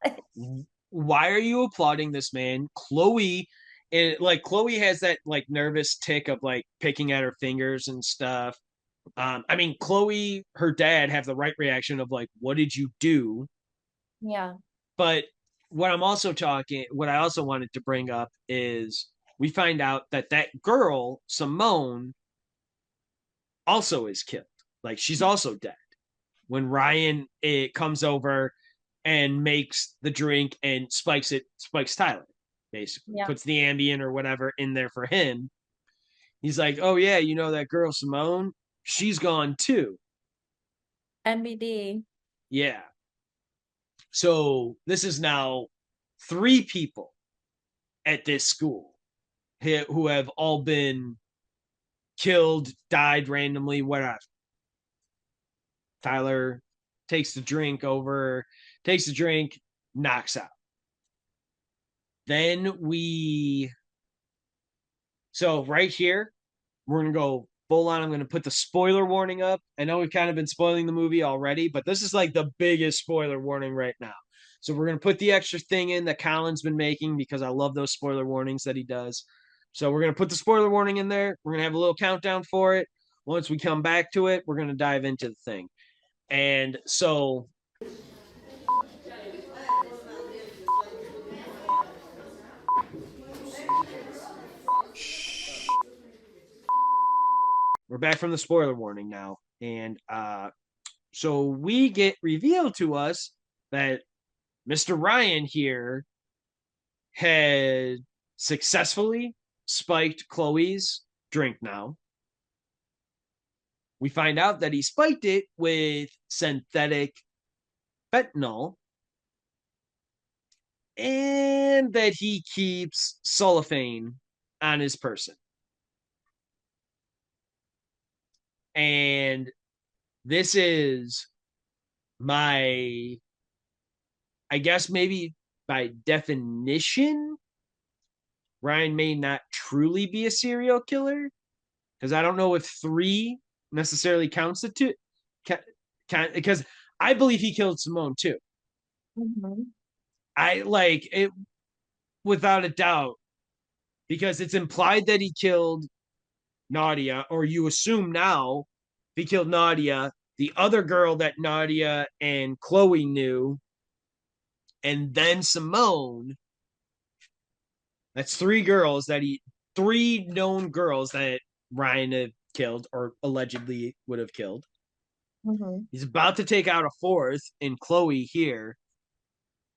why are you applauding this man? Chloe, and like Chloe has that like nervous tick of like picking at her fingers and stuff. I mean, Chloe, her dad have the right reaction of like, what did you do? Yeah. But what I also wanted to bring up is we find out that that girl, Simone, also is killed. Like, she's also dead when Ryan it comes over and makes the drink and spikes Tyler, basically. Yeah. Puts the Ambien or whatever in there for him. He's like, oh, yeah, you know that girl, Simone? She's gone too. NBD. Yeah. So this is now three people at this school who have all been killed, died randomly, whatever. Tyler takes the drink over, takes the drink, knocks out. Then so right here, we're going to go full on. I'm going to put the spoiler warning up. I know we've kind of been spoiling the movie already, but this is like the biggest spoiler warning right now. So we're going to put the extra thing in that Colin's been making because I love those spoiler warnings that he does. So we're going to put the spoiler warning in there. We're going to have a little countdown for it. Once we come back to it, we're going to dive into the thing. And so we're back from the spoiler warning now. And so we get revealed to us that Mr. Ryan here had successfully spiked Chloe's drink now. We find out that he spiked it with synthetic fentanyl and that he keeps cellophane on his person. And this is my, I guess maybe by definition, Ryan may not truly be a serial killer because I don't know if three necessarily counts it to because I believe he killed Simone too. Mhm. I like it without a doubt because it's implied that he killed Nadia, or you assume now he killed Nadia, the other girl that Nadia and Chloe knew, and then Simone. That's three known girls that Ryan had killed or allegedly would have killed. Mhm. He's about to take out a fourth in Chloe here.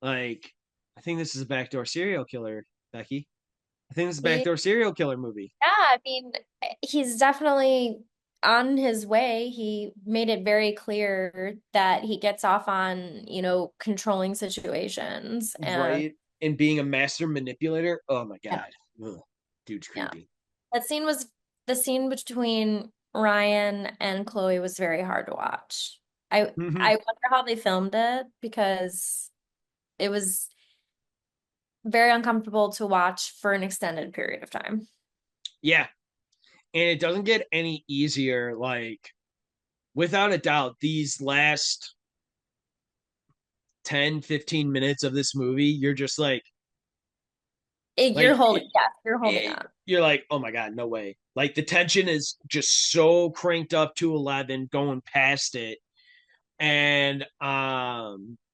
Like, I think this is a backdoor serial killer, Becky. I think this is a He, backdoor serial killer movie. yeah, I mean, he's definitely on his way. He made it very clear that he gets off on, controlling situations. And Right? And being a master manipulator. Oh my yeah, God. Ugh. Dude's yeah. creepy. That scene was the scene between Ryan and Chloe was very hard to watch. I Mm-hmm. I wonder how they filmed it because it was very uncomfortable to watch for an extended period of time. Yeah. And it doesn't get any easier. Like, without a doubt, these last 10, 15 minutes of this movie, you're just You're like, holding, yes, you're holding on. you're like, oh my God, no way. Like, the tension is just so cranked up to 11, going past it. And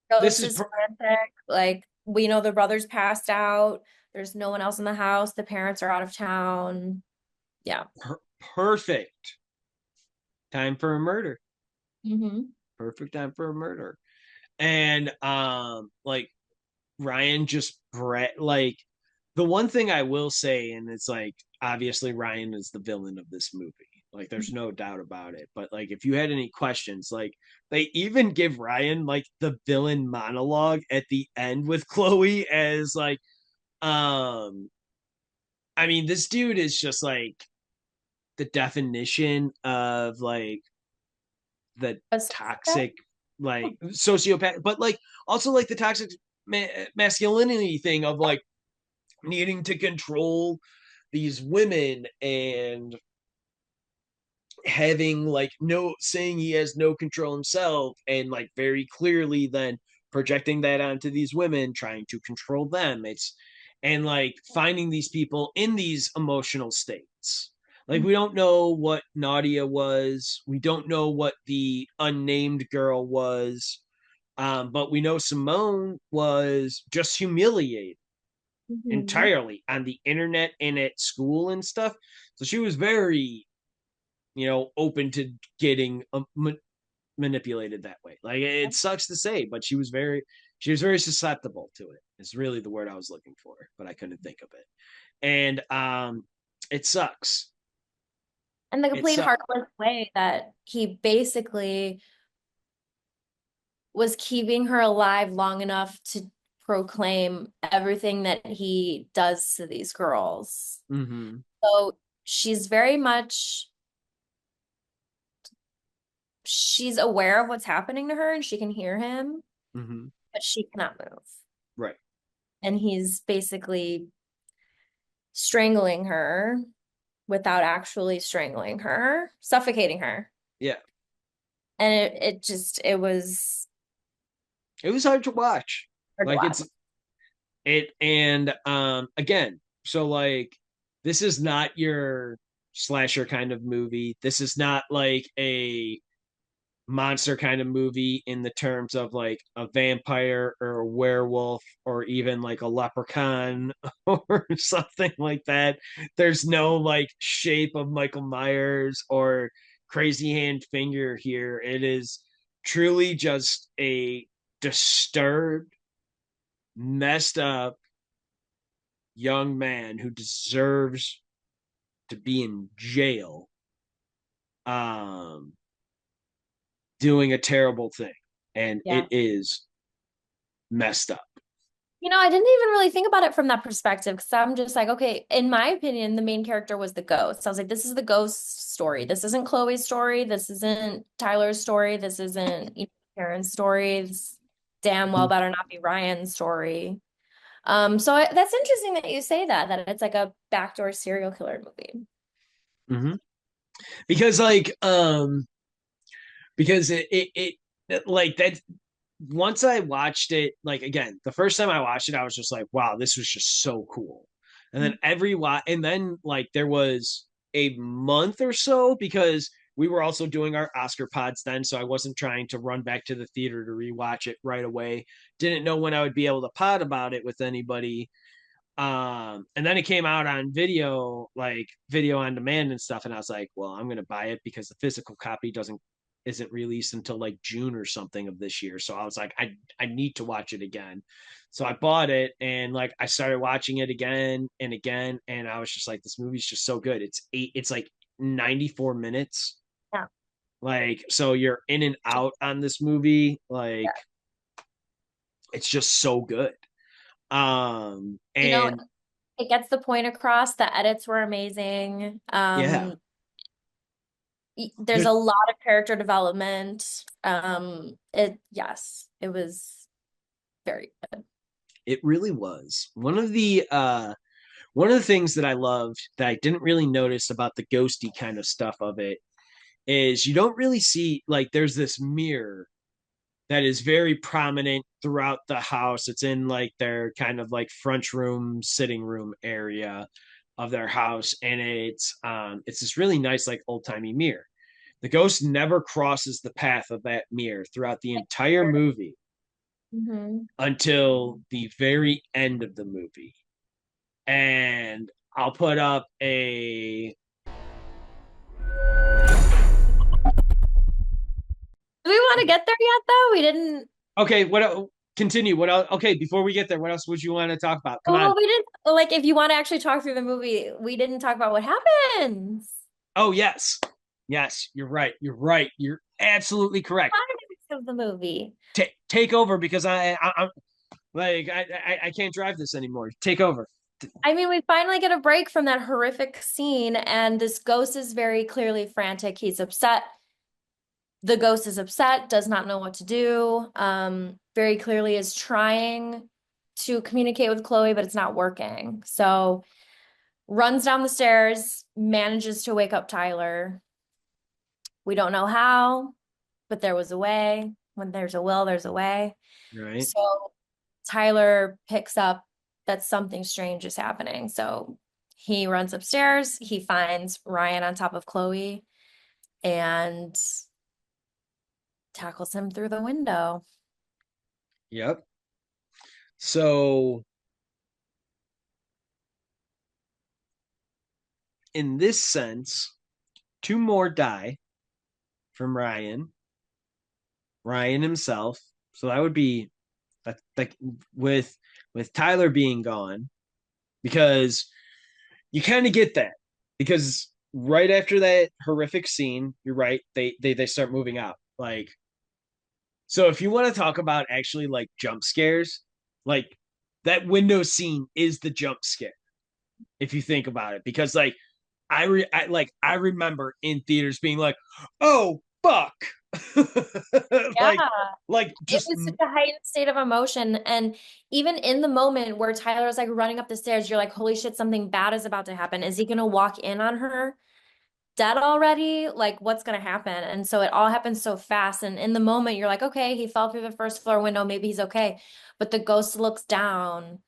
this Ghost is is frantic. Like, we know the brother's passed out. There's no one else in the house. The parents are out of town. Yeah. perfect time for a murder. Hmm. Perfect time for a murder. And like Ryan just like the one thing I will say, and it's like obviously Ryan is the villain of this movie. Like there's no doubt about it. But like if you had any questions, like they even give Ryan like the villain monologue at the end with Chloe as like um I mean this dude is just like the definition of like the A sociopath? toxic like sociopath, but like also like the toxic masculinity thing of like needing to control these women and having like no saying he has no control himself and like very clearly then projecting that onto these women trying to control them. It's and like finding these people in these emotional states. Like we don't know what Nadia was, we don't know what the unnamed girl was, but we know Simone was just humiliated Mhm. entirely on the internet and at school and stuff. So she was very, open to getting manipulated that way. Like it sucks to say, but she was very susceptible to it. Is really the word I was looking for, but I couldn't think of it. And it sucks. And the It complete sucks. heartless way that he basically was keeping her alive long enough to proclaim everything that he does to these girls. Mm-hmm. So she's very much she's aware of what's happening to her and she can hear him, Mm-hmm. but she cannot move. Right. And he's basically strangling her without actually strangling her, suffocating her. Yeah. And it was It was hard to watch. hard to Like watch. it and again, so like this is not your slasher kind of movie. This is not like a monster kind of movie in the terms of like a vampire or a werewolf or even like a leprechaun or something like that. There's no like shape of Michael Myers or crazy hand finger here. It is truly just a disturbed, messed up young man who deserves to be in jail um doing a terrible thing, and it Yeah. is messed up. I didn't even really think about it from that perspective because I'm just like, okay, in my opinion, the main character was the ghost. I was like, this is the ghost story. This isn't Chloe's story. This isn't Tyler's story. This isn't Karen's story. This damn well Mm-hmm. better not be Ryan's story. That's interesting that you say that it's like a backdoor serial killer movie. Mm-hmm. Because like because it like that once I watched it, like again, the first time I watched it, I was just like, wow, this was just so cool. And then and then like there was a month or so because we were also doing our Oscar pods then, so I wasn't trying to run back to the theater to rewatch it right away. Didn't know when I would be able to pod about it with anybody. And then it came out on video, like video on demand and stuff, and I was like, well, I'm gonna buy it because the physical copy doesn't isn't released until like June or something of this year. So I was like, I need to watch it again. So I bought it and like I started watching it again and again, and I was just like, this movie's just so good. It's like 94 minutes. Yeah. Like, so you're in and out on this movie. Like, it's just so good. You know, And it gets the point across. The edits were amazing. yeah, There's there's a lot of character development. Yes, it was very good. it really was one of the things that I loved that I didn't really notice about the ghosty kind of stuff of it is you don't really see like there's this mirror that is very prominent throughout the house. It's in like their kind of like front room, sitting room area of their house, and it's this really nice like old timey mirror. The ghost never crosses the path of that mirror throughout the entire movie. Hmm. until the very end of the movie. And I'll put up a Do we want to get there yet, though? We didn't. okay, continue. What else? Okay, before we get there, what else would you want to talk about? Come Oh, on. well, we didn't. Like, if you want to actually talk through the movie, we didn't talk about what happens. Oh, yes. Yes, you're right. You're right. You're absolutely correct. Climax of the movie. Take over because I'm like I can't drive this anymore. Take over. I mean, we finally get a break from that horrific scene, and this ghost is very clearly frantic. He's upset. The ghost is upset, does not know what to do. Very clearly is trying to communicate with Chloe, but it's not working. So runs down the stairs, manages to wake up Tyler. We don't know how, but there was a way. When there's a will, there's a way. Right. So Tyler picks up that something strange is happening. So he runs upstairs. He finds Ryan on top of Chloe and tackles him through the window. Yep. So in this sense, two more die from Ryan himself. So that would be like with Tyler being gone, because you kind of get that, because right after that horrific scene, you're right, they start moving out. Like, so if you want to talk about actually like jump scares, like that window scene is the jump scare if you think about it, because like I remember in theaters being like, "Oh fuck." Yeah. like It just was such a heightened state of emotion. And even in the moment where Tyler was like running up the stairs, you're like, holy shit, something bad is about to happen. Is he gonna walk in on her dead already? Like, what's gonna happen? And so it all happens so fast. And in the moment, you're like, okay, he fell through the first floor window, maybe he's okay. But the ghost looks down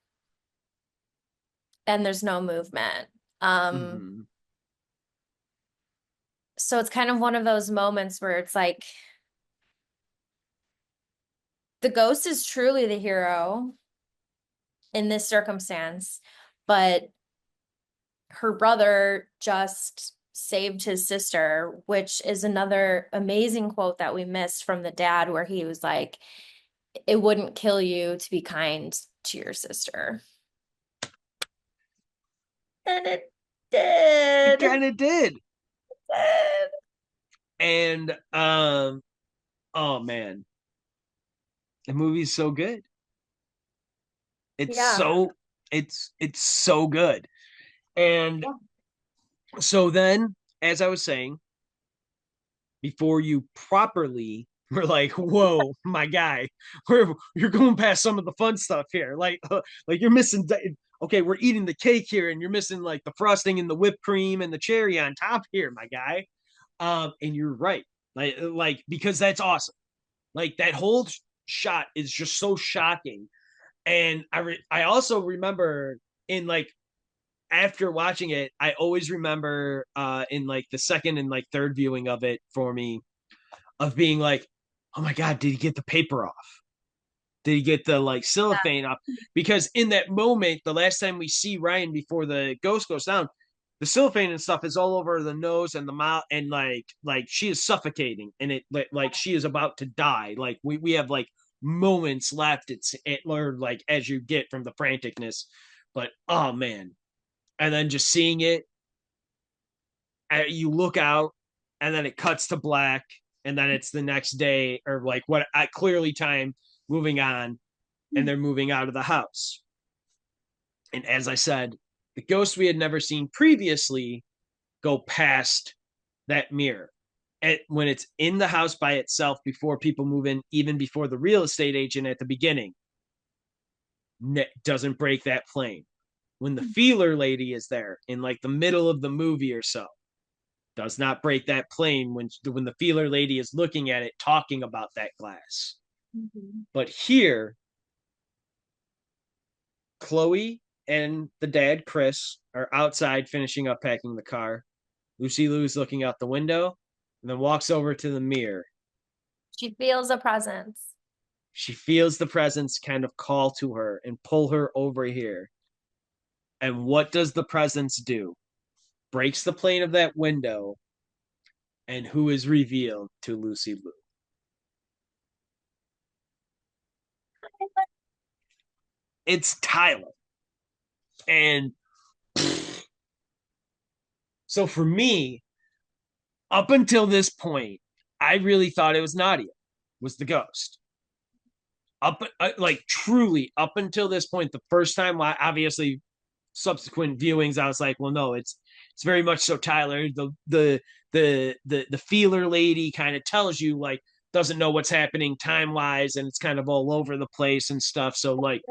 and there's no movement. Um, mhm. so it's kind of one of those moments where it's like the ghost is truly the hero in this circumstance, but her brother just saved his sister, which is another amazing quote that we missed from the dad, where he was like, it wouldn't kill you to be kind to your sister. And it It did. It kind of did. did. And oh man, the movie's so good. It's Yeah. so it's so good. And Yeah. so then, as I was saying, before you properly were like, "Whoa, my guy, you're going past some of the fun stuff here. Like you're missing. Okay, we're eating the cake here, and you're missing like the frosting and the whipped cream and the cherry on top here, my guy." And you're right, like because that's awesome. Like that whole shot is just so shocking. And I also remember in like after watching it, I always remember in like the second and like third viewing of it for me, of being like, oh my God, did he get the paper off? Did he get the like cellophane off? Because in that moment, the last time we see Ryan before the ghost goes down, the cellophane and stuff is all over the nose and the mouth, and like she is suffocating, and it like she is about to die. Like we have like moments left. Or like as you get from the franticness, but oh man, and then just seeing it, you look out, and then it cuts to black, and then it's the next day, or like what I clearly time moving on, and they're moving out of the house. And as I said, the ghost we had never seen previously go past that mirror. When it's in the house by itself before people move in, even before the real estate agent at the beginning, doesn't break that plane. When the feeler lady is there in like the middle of the movie or so, does not break that plane when the feeler lady is looking at it talking about that glass. Mhm. But here, Chloe and the dad, Chris, are outside finishing up packing the car. Lucy Lou's looking out the window and then walks over to the mirror. She feels a presence. She feels the presence kind of call to her and pull her over here. And what does the presence do? Breaks the plane of that window, and who is revealed to Lucy Liu? It's Tyler. And so for me, up until this point, I really thought it was Nadia, was the ghost. Up like truly up until this point, the first time, obviously subsequent viewings, I was like, well, no, it's very much so Tyler. The feeler lady kind of tells you like doesn't know what's happening time wise, and it's kind of all over the place and stuff. So like,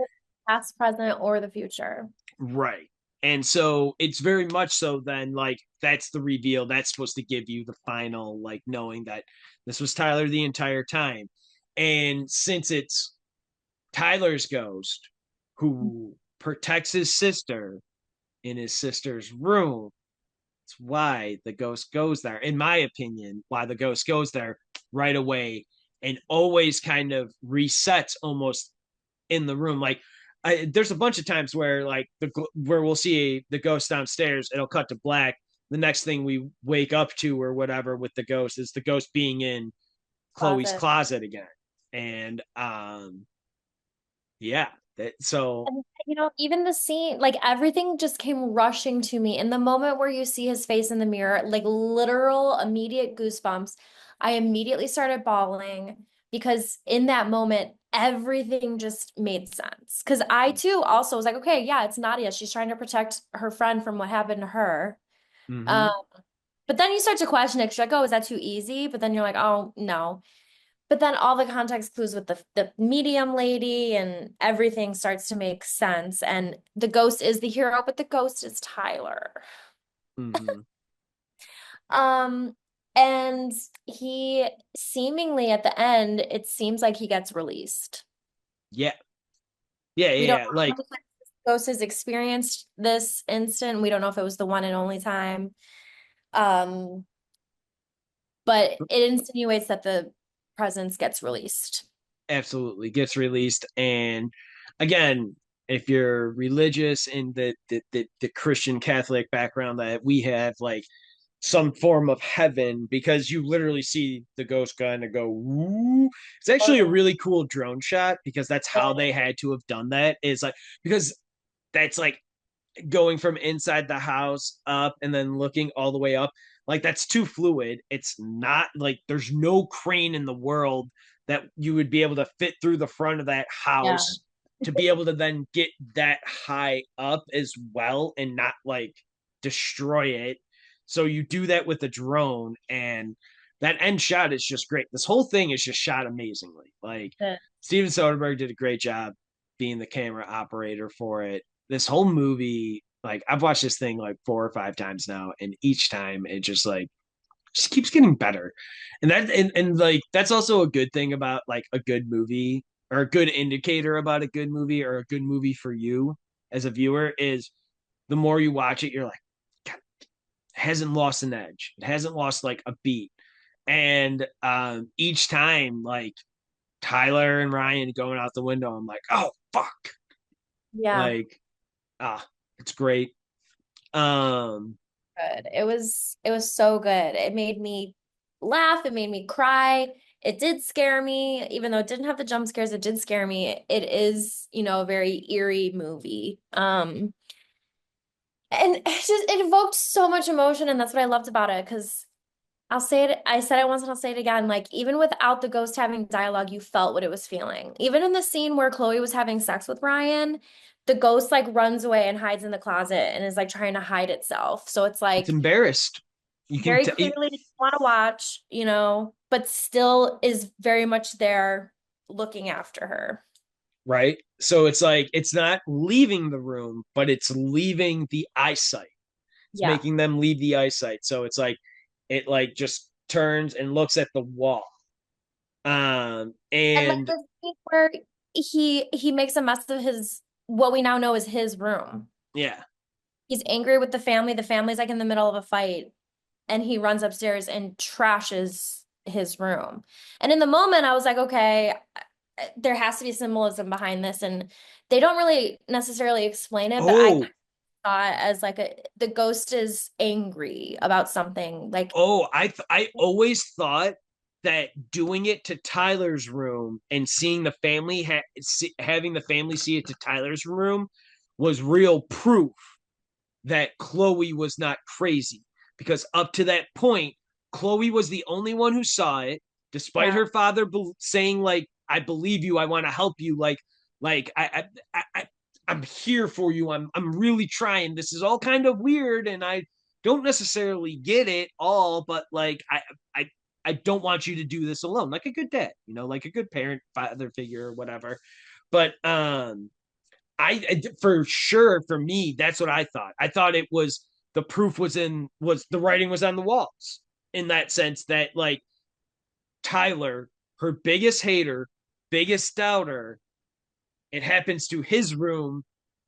Past, present, or the future. right. And so it's very much so then like that's the reveal. That's supposed to give you the final like knowing that this was Tyler the entire time. And since it's Tyler's ghost who protects his sister in his sister's room, it's why the ghost goes there. In my opinion, why the ghost goes there right away and always kind of resets almost in the room. Like there's a bunch of times where like where we'll see the ghost downstairs, it'll cut to black. The next thing we wake up to or whatever with the ghost is the ghost being in Chloe's Closet. closet again. And yeah, so And, even the scene, like everything just came rushing to me. In the moment where you see his face in the mirror, like literal immediate goosebumps, I immediately started bawling because in that moment, everything just made sense. Because I too also was like, okay, yeah, it's Nadia. She's trying to protect her friend from what happened to her. Um, mm-hmm, but then you start to question it 'cause you're like, oh, is that too easy? But then you're like, oh, no. But then all the context clues with the medium lady and everything starts to make sense. And the ghost is the hero, but the ghost is Tyler. mm-hmm. Um, and he seemingly at the end, it seems like he gets released. Yeah, yeah, We don't yeah, know like if the ghost has experienced this instant. We don't know if it was the one and only time. Um, but it insinuates that the presence gets released. absolutely gets released. And again, if you're religious in the Christian Catholic background that we have, like some form of heaven, because you literally see the ghost kind of go woo. It's actually a Oh, really cool drone shot because that's yeah. how they had to have done that. Is like because that's like going from inside the house up and then looking all the way up. Like that's too fluid. It's not like there's no crane in the world that you would be able to fit through the front of that Yeah. house to be able to then get that high up as well and not like destroy it. So you do that with a drone, and that end shot is just great. This whole thing is just shot amazingly. Like Yeah. Steven Soderbergh did a great job being the camera operator for it. This whole movie, like I've watched this thing like 4 or 5 times now, and each time it just keeps getting better. And like that's also a good thing about like a good movie or a good indicator about a good movie or a good movie for you as a viewer is the more you watch it, you're like, God, it hasn't lost an edge. It hasn't lost like a beat. And each time, like Tyler and Ryan going out the window, I'm like, oh fuck. Yeah. Like, ah, it's great. Um, Good. It was so good. It made me laugh, it made me cry. It did scare me, even though it didn't have the jump scares, it did scare me. It is, a very eerie movie. And it evoked so much emotion, and that's what I loved about it, because I'll say it, I said it once and I'll say it again. Like, even without the ghost having dialogue, you felt what it was feeling. Even in the scene where Chloe was having sex with Ryan, the ghost like runs away and hides in the closet and is like trying to hide itself. So it's it's like embarrassed. You can very clearly didn't want to watch, but still is very much there looking after her. right. So it's like it's not leaving the room, but it's leaving the eyesight. It's Yeah. making them leave the eyesight. So it's like it like just turns and looks at the wall. And like And the scene where he makes a mess of his what we now know is his room. yeah, He's angry with the family. The family's like in the middle of a fight, and he runs upstairs and trashes his room. And in the moment, I was like, okay, there has to be symbolism behind this, and they don't really necessarily explain it, but I kind Oh, of saw it as like the ghost is angry about something. Like, I always thought that doing it to Tyler's room and seeing the family having the family see it to Tyler's room was real proof that Chloe was not crazy, because up to that point, Chloe was the only one who saw it, despite yeah, her father saying like, "I believe you, I want to help you," like I'm here for you. I'm really trying. This is all kind of weird, and I don't necessarily get it all, but like I I don't want you to do this alone, like a good dad, like a good parent, father figure, or whatever. But for sure for me, that's what I thought. I thought it was the proof was the writing was on the walls, in that sense that like Tyler, her biggest hater, biggest doubter, it happens to his room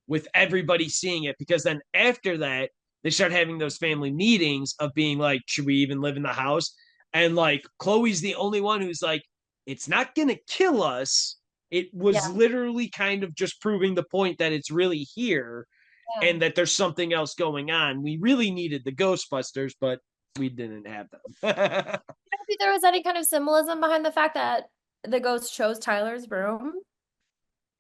with everybody seeing it, because then after that they start having those family meetings of being like, should we even live in the house? And like Chloe's the only one who's like, it's not gonna kill us. It was yeah, literally kind of just proving the point that it's really here yeah. and that there's something else going on. We really needed the Ghostbusters, but we didn't have them. Maybe there was any kind of symbolism behind the fact that the ghost chose Tyler's room.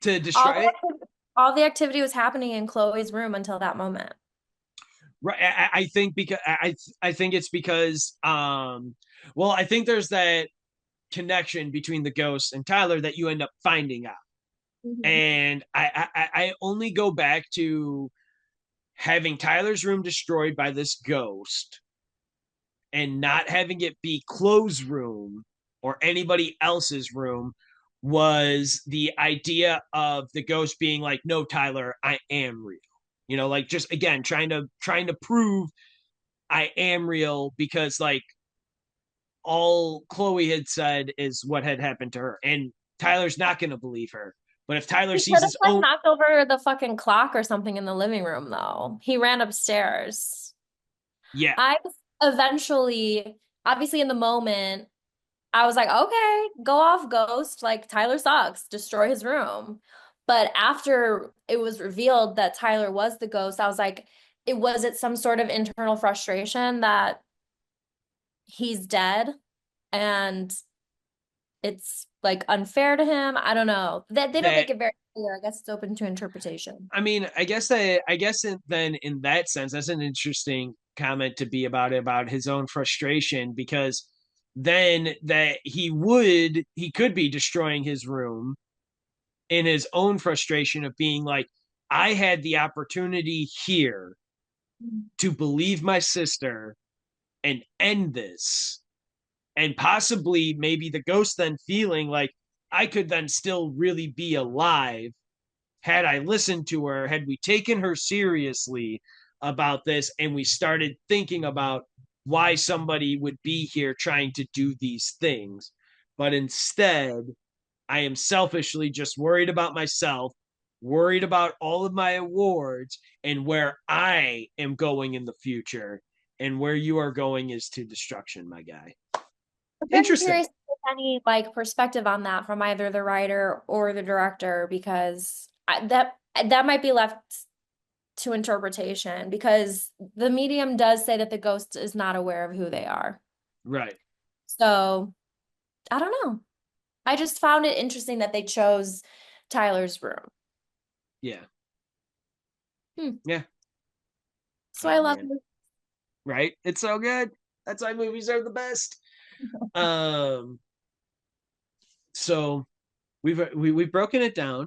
To All destroy it. the, all the activity was happening in Chloe's room until that moment. Right. I think because I think it's because well, I think there's that connection between the ghost and Tyler that you end up finding out. Mhm. And I only go back to having Tyler's room destroyed by this ghost and not having it be Chloe's room or anybody else's room, was the idea of the ghost being like, no, Tyler, I am real. Like, just again trying to prove I am real, because like all Chloe had said is what had happened to her. And Tyler's not going to believe her. But if Tyler He sees could have his like own, knocked over the fucking clock or something in the living room, though. He ran upstairs. yeah, I eventually, obviously in the moment, I was like, okay, go off, ghost. Like Tyler sucks. Destroy his room. But after it was revealed that Tyler was the ghost, I was like, it some sort of internal frustration that he's dead and it's like unfair to him. I don't know. That they don't that make it very clear. I guess it's open to interpretation. I mean, I guess then in that sense, that's an interesting comment to be about his own frustration, because then that he could be destroying his room in his own frustration of being like, I had the opportunity here to believe my sister and end this, and possibly maybe the ghost then feeling like I could then still really be alive had I listened to her, had we taken her seriously about this, and we started thinking about why somebody would be here trying to do these things. But instead, I am selfishly just worried about myself, worried about all of my awards and where I am going in the future. And where you are going is to destruction, my guy. I'm very Interesting. curious if there's any like perspective on that from either the writer or the director because that might be left to interpretation because the medium does say that the ghost is not aware of who they are. Right. So I don't know. I just found it interesting that they chose Tyler's room. Yeah. Hmm. Yeah. So I Oh, love man. it. Right. It's so good. That's why movies are the best. Um, so we've broken it down.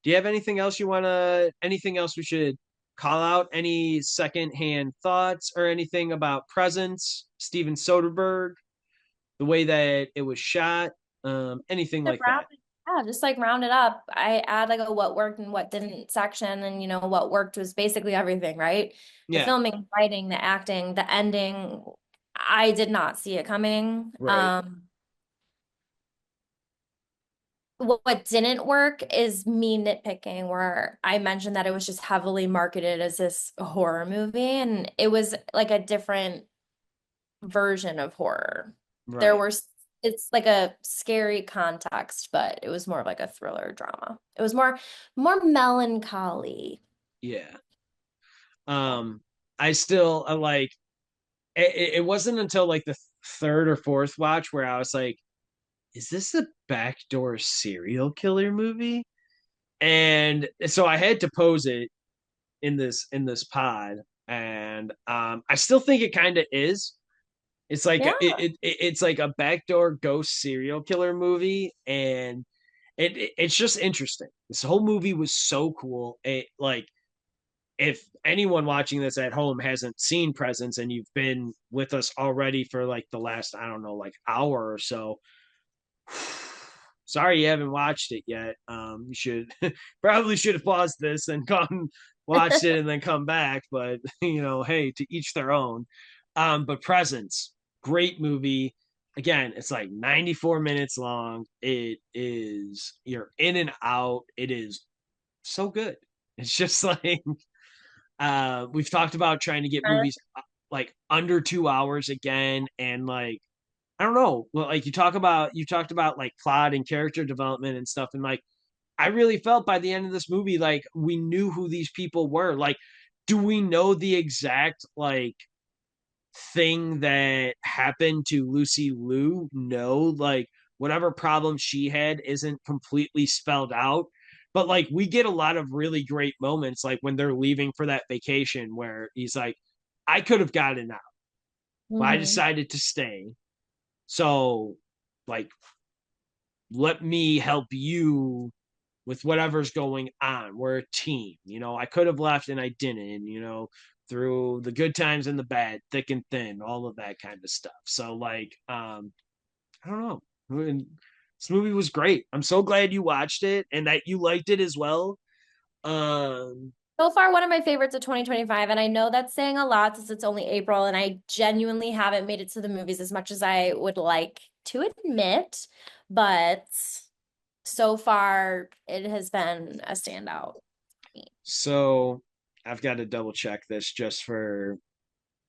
Do you have anything else we should call out? Any secondhand thoughts or anything about Presence, Steven Soderbergh, the way that it was shot, anything To like round that? it, yeah, just like round it up. I add like a what worked and what didn't section, and what worked was basically everything, right? The Yeah, filming, writing, the acting, the ending. I did not see it coming. right, What didn't work is me nitpicking, where I mentioned that it was just heavily marketed as this horror movie, and it was like a different version of horror. There right. were it's like a scary context, but it was more of like a thriller drama. It was more melancholy. Yeah. I still like it wasn't until like the third or fourth watch where I was like, is this a backdoor serial killer movie? And so I had to pose it in this pod, and I still think it kind of is. It's like Yeah. it's like a backdoor ghost serial killer movie, and it's just interesting. This whole movie was so cool. It like if anyone watching this at home hasn't seen Presence and you've been with us already for like the last, I don't know, like hour or so, sorry you haven't watched it yet. You should probably should have paused this and come watched it and then come back. But hey, to each their own. But Presence, great movie. Again, it's like 94 minutes long. It is you're in and out. It is so good. It's just like we've talked about trying to get movies like under 2 hours again, and like I don't know. Well, like you talked about like plot and character development and stuff, and like I really felt by the end of this movie like we knew who these people were. Like, do we know the exact like thing that happened to Lucy Liu? No, like whatever problem she had isn't completely spelled out. But like we get a lot of really great moments, like when they're leaving for that vacation, where he's like, "I could have gotten out, but I Hmm. decided to stay." So, like, let me help you with whatever's going on. We're a team. I could have left and I didn't, through the good times and the bad, thick and thin, all of that kind of stuff. So, like, I don't know. This movie was great. I'm so glad you watched it and that you liked it as well. Um, So far, one of my favorites of 2025, and I know that's saying a lot since it's only April, and I genuinely haven't made it to the movies as much as I would like to admit, but so far it has been a standout for me. so I've got to double check this just for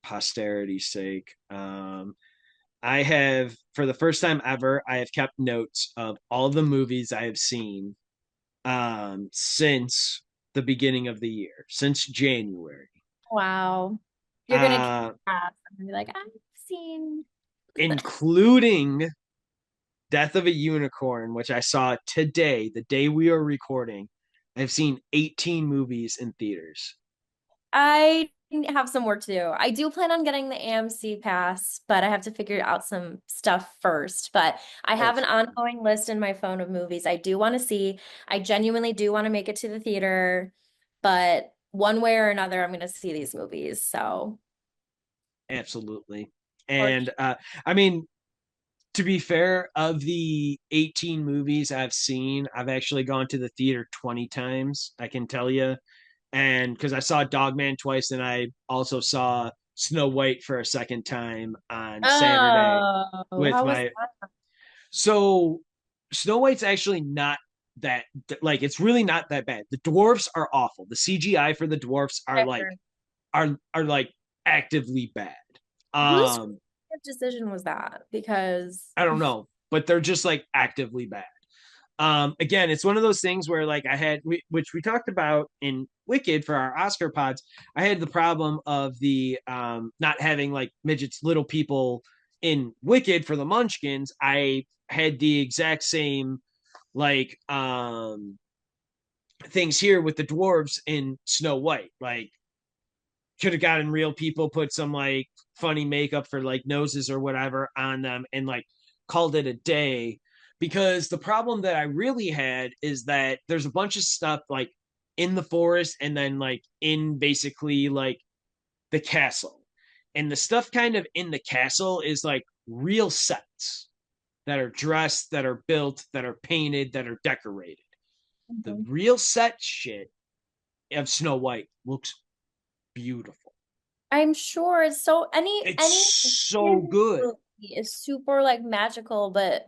posterity's sake. I have, for the first time ever, I have kept notes of all the movies I have seen since the beginning of the year, since January, Wow. You're gonna kick uh, ass and be like, I've seen including Death of a Unicorn, which I saw today, the day we are recording. I've seen 18 movies in theaters. I have some work to do. I do plan on getting the AMC pass, but I have to figure out some stuff first. But I have an Absolutely. ongoing list in my phone of movies I do want to see. I genuinely do want to make it to the theater, but one way or another, I'm going to see these movies. So, Absolutely. or And I mean, to be fair, of the 18 movies I've seen, I've actually gone to the theater 20 times, I can tell you. And because I saw Dogman twice, and I also saw Snow White for a second time on Saturday oh, with how was my. that? So, Snow White's actually not that, like, it's really not that bad. The dwarfs are awful. The CGI for the dwarfs are I like, heard. are like actively bad. Whose Um, decision was that? Because I don't know, but they're just like actively bad. Again, it's one of those things where like which we talked about in Wicked for our Oscar pods. I had the problem of the not having like midgets, little people in Wicked for the Munchkins. I had the exact same like things here with the dwarves in Snow White. Like could have gotten real people, put some like funny makeup for like noses or whatever on them, and like called it a day. Because the problem that I really had is that there's a bunch of stuff like in the forest and then like in basically like the castle. And the stuff kind of in the castle is like real sets that are dressed, that are built, that are painted, that are decorated. The Mhm. real set shit of Snow White looks beautiful. I'm sure it's so It's any so Disney good. movie is super like magical, but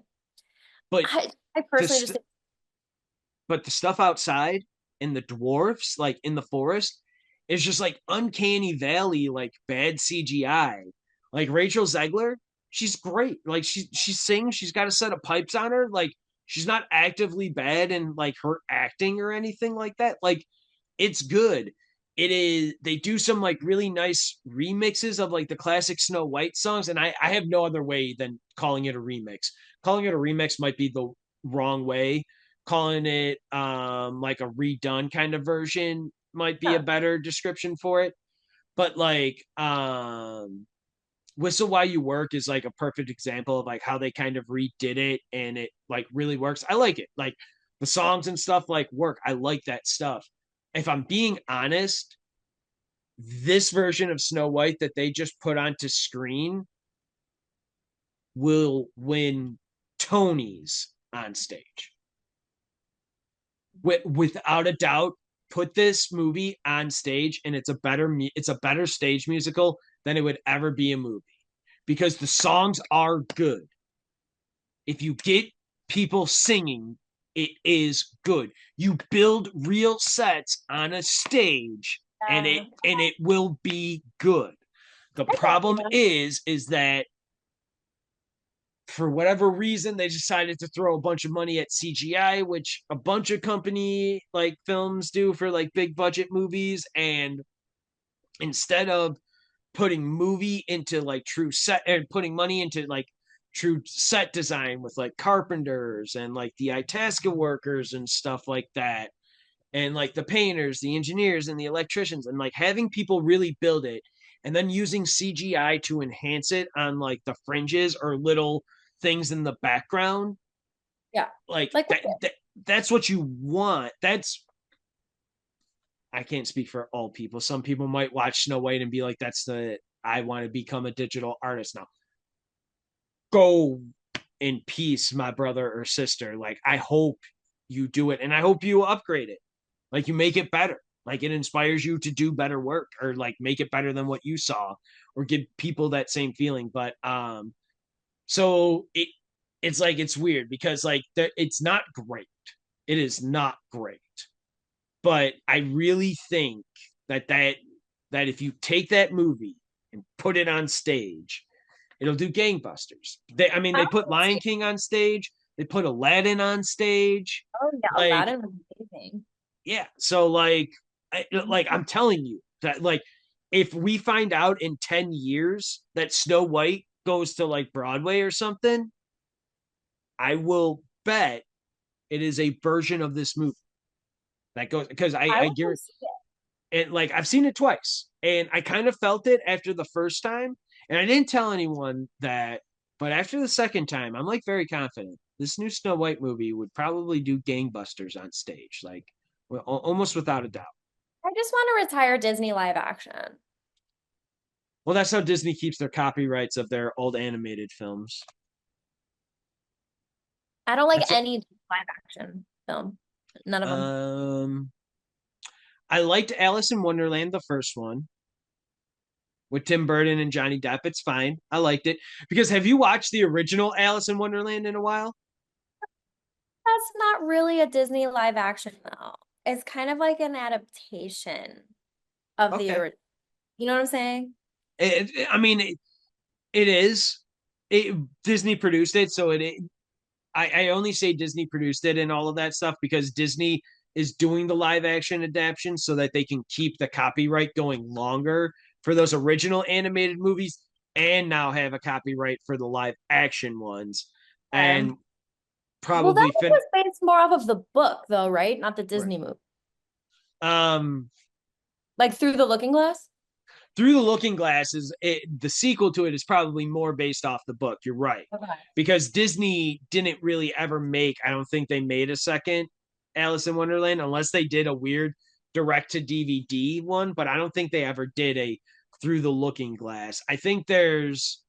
But I the personally just st- but the stuff outside and the dwarfs, like in the forest, is just like uncanny valley, like bad CGI. Like Rachel Zegler. she's great. Like she sings, she's got a set of pipes on her. Like she's not actively bad in like her acting or anything like that. Like it's good. It is they do some like really nice remixes of like the classic Snow White songs, and I have no other way than calling it a remix. Calling it a remix might be the wrong way. Calling it like a redone kind of version might be a Yeah. better description for it. But like Whistle While You Work is like a perfect example of like how they kind of redid it and it like really works. I like it. Like the songs and stuff like work. I like that stuff. If I'm being honest, this version of Snow White that they just put onto screen will win Tonys on stage. Without a doubt, put this movie on stage and it's a better stage musical than it would ever be a movie because the songs are good. If you get people singing, it is good. You build real sets on a stage Yeah. and it will be good. The I get problem you. is that for whatever reason they decided to throw a bunch of money at CGI, which a bunch of company like films do for like big budget movies, and instead of putting movie into like true set and putting money into like true set design with like carpenters and like the Itasca workers and stuff like that, and like the painters, the engineers, and the electricians, and like having people really build it, and then using CGI to enhance it on like the fringes or little things in the background, Yeah. like Like that's what you want. That's I can't speak for all people. Some people might watch Snow White and be like, "That's the I want to become a digital artist now." Go in peace, my brother or sister. Like I hope you do it, and I hope you upgrade it. Like you make it better. Like it inspires you to do better work, or like make it better than what you saw, or give people that same feeling. But so it's like it's weird because like it's not great. It is not great. But I really think that if you take that movie and put it on stage, it'll do gangbusters. I mean, I they put would Lion say, King on stage. They put Aladdin on stage. oh yeah, Like, Aladdin was amazing. yeah. So like Mhm. I'm telling you that like if we find out in 10 years that Snow White goes to like Broadway or something, I will bet it is a version of this movie that goes because I I would go guarantee see it. and like I've seen it twice, and I kind of felt it after the first time, and I didn't tell anyone that. But after the second time, I'm like very confident this new Snow White movie would probably do gangbusters on stage, like almost without a doubt. I just want to retire Disney live action. Well, that's how Disney keeps their copyrights of their old animated films. I don't like That's any live action film. None of them. um, I liked Alice in Wonderland, the first one with Tim Burton and Johnny Depp. It's fine. I liked it because have you watched the original Alice in Wonderland in a while? That's not really a Disney live action though. It's kind of like an adaptation of the Okay. original. You know what I'm saying? I mean, it is. It Disney produced it, so I only say Disney produced it and all of that stuff because Disney is doing the live action adaptation so that they can keep the copyright going longer for those original animated movies and now have a copyright for the live action ones and Well, that probably one was based more off of the book though, right? Not the right. Disney movie. Um Like Through the Looking Glass? Through the Looking Glass the sequel to it is probably more based off the book. You're right. Okay. Because Disney didn't really ever make, I don't think they made a second Alice in Wonderland unless they did a weird direct to DVD one, but I don't think they ever did a Through the Looking Glass. I think there's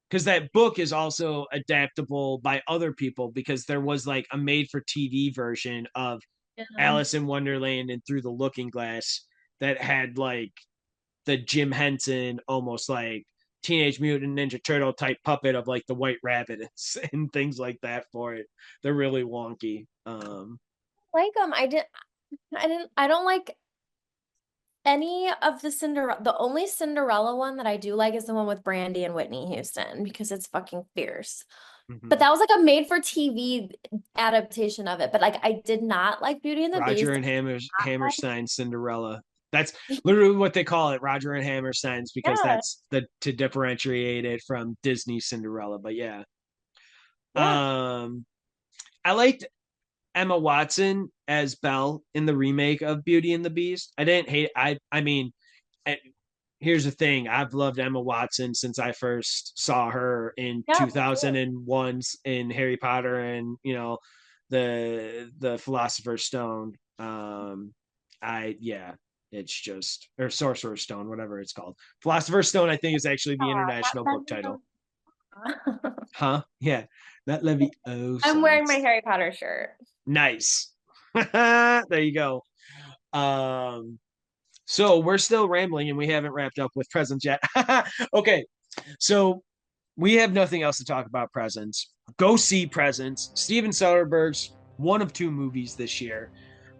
because that book is also adaptable by other people because there was like a made for TV version of Yeah. Alice in Wonderland and Through the Looking Glass that had like the Jim Henson almost like Teenage Mutant Ninja Turtle type puppet of like the White Rabbit and things like that for it. They're really wonky. Like I don't like any of the Cinderella, the only Cinderella one that I do like is the one with Brandy and Whitney Houston because it's fucking fierce. But Mhm. that was like a made for TV adaptation of it. But like I did not like Beauty and the Roger Beast. and I Hammerstein Cinderella. That's did literally what they call it, Roger and Hammerstein's, because not. that's the to differentiate it from Disney Cinderella. But yeah, Yeah, um, I liked Emma Watson as Belle in the remake of Beauty and the Beast. I didn't hate. I mean, I, here's the thing: I've loved Emma Watson since I first saw her in yeah, me too. 2001 in Harry Potter and the Philosopher's Stone. I yeah, it's just or Sorcerer's Stone, whatever it's called. Philosopher's Stone, I think, is actually the international book title. Huh? Yeah, that I'm wearing my Leviosa. Harry Potter shirt. Nice. There you go. Um, so we're still rambling and we haven't wrapped up with presents yet. Okay, so we have nothing else to talk about presents. Go see Presents. Steven Soderbergh's one of two movies this year.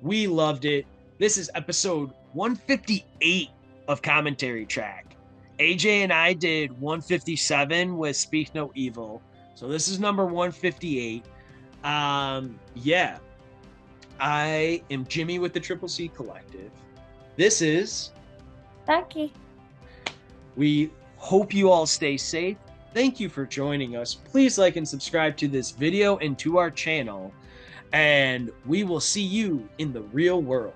We loved it. This is episode 158 of Commentary Track. AJ and I did 157 with Speak No Evil. So this is number 158. Yeah, I am Jimmy with the Triple C Collective. This is, Becky. we hope you all stay safe. Thank you for joining us. Please like and subscribe to this video and to our channel. And we will see you in the real world.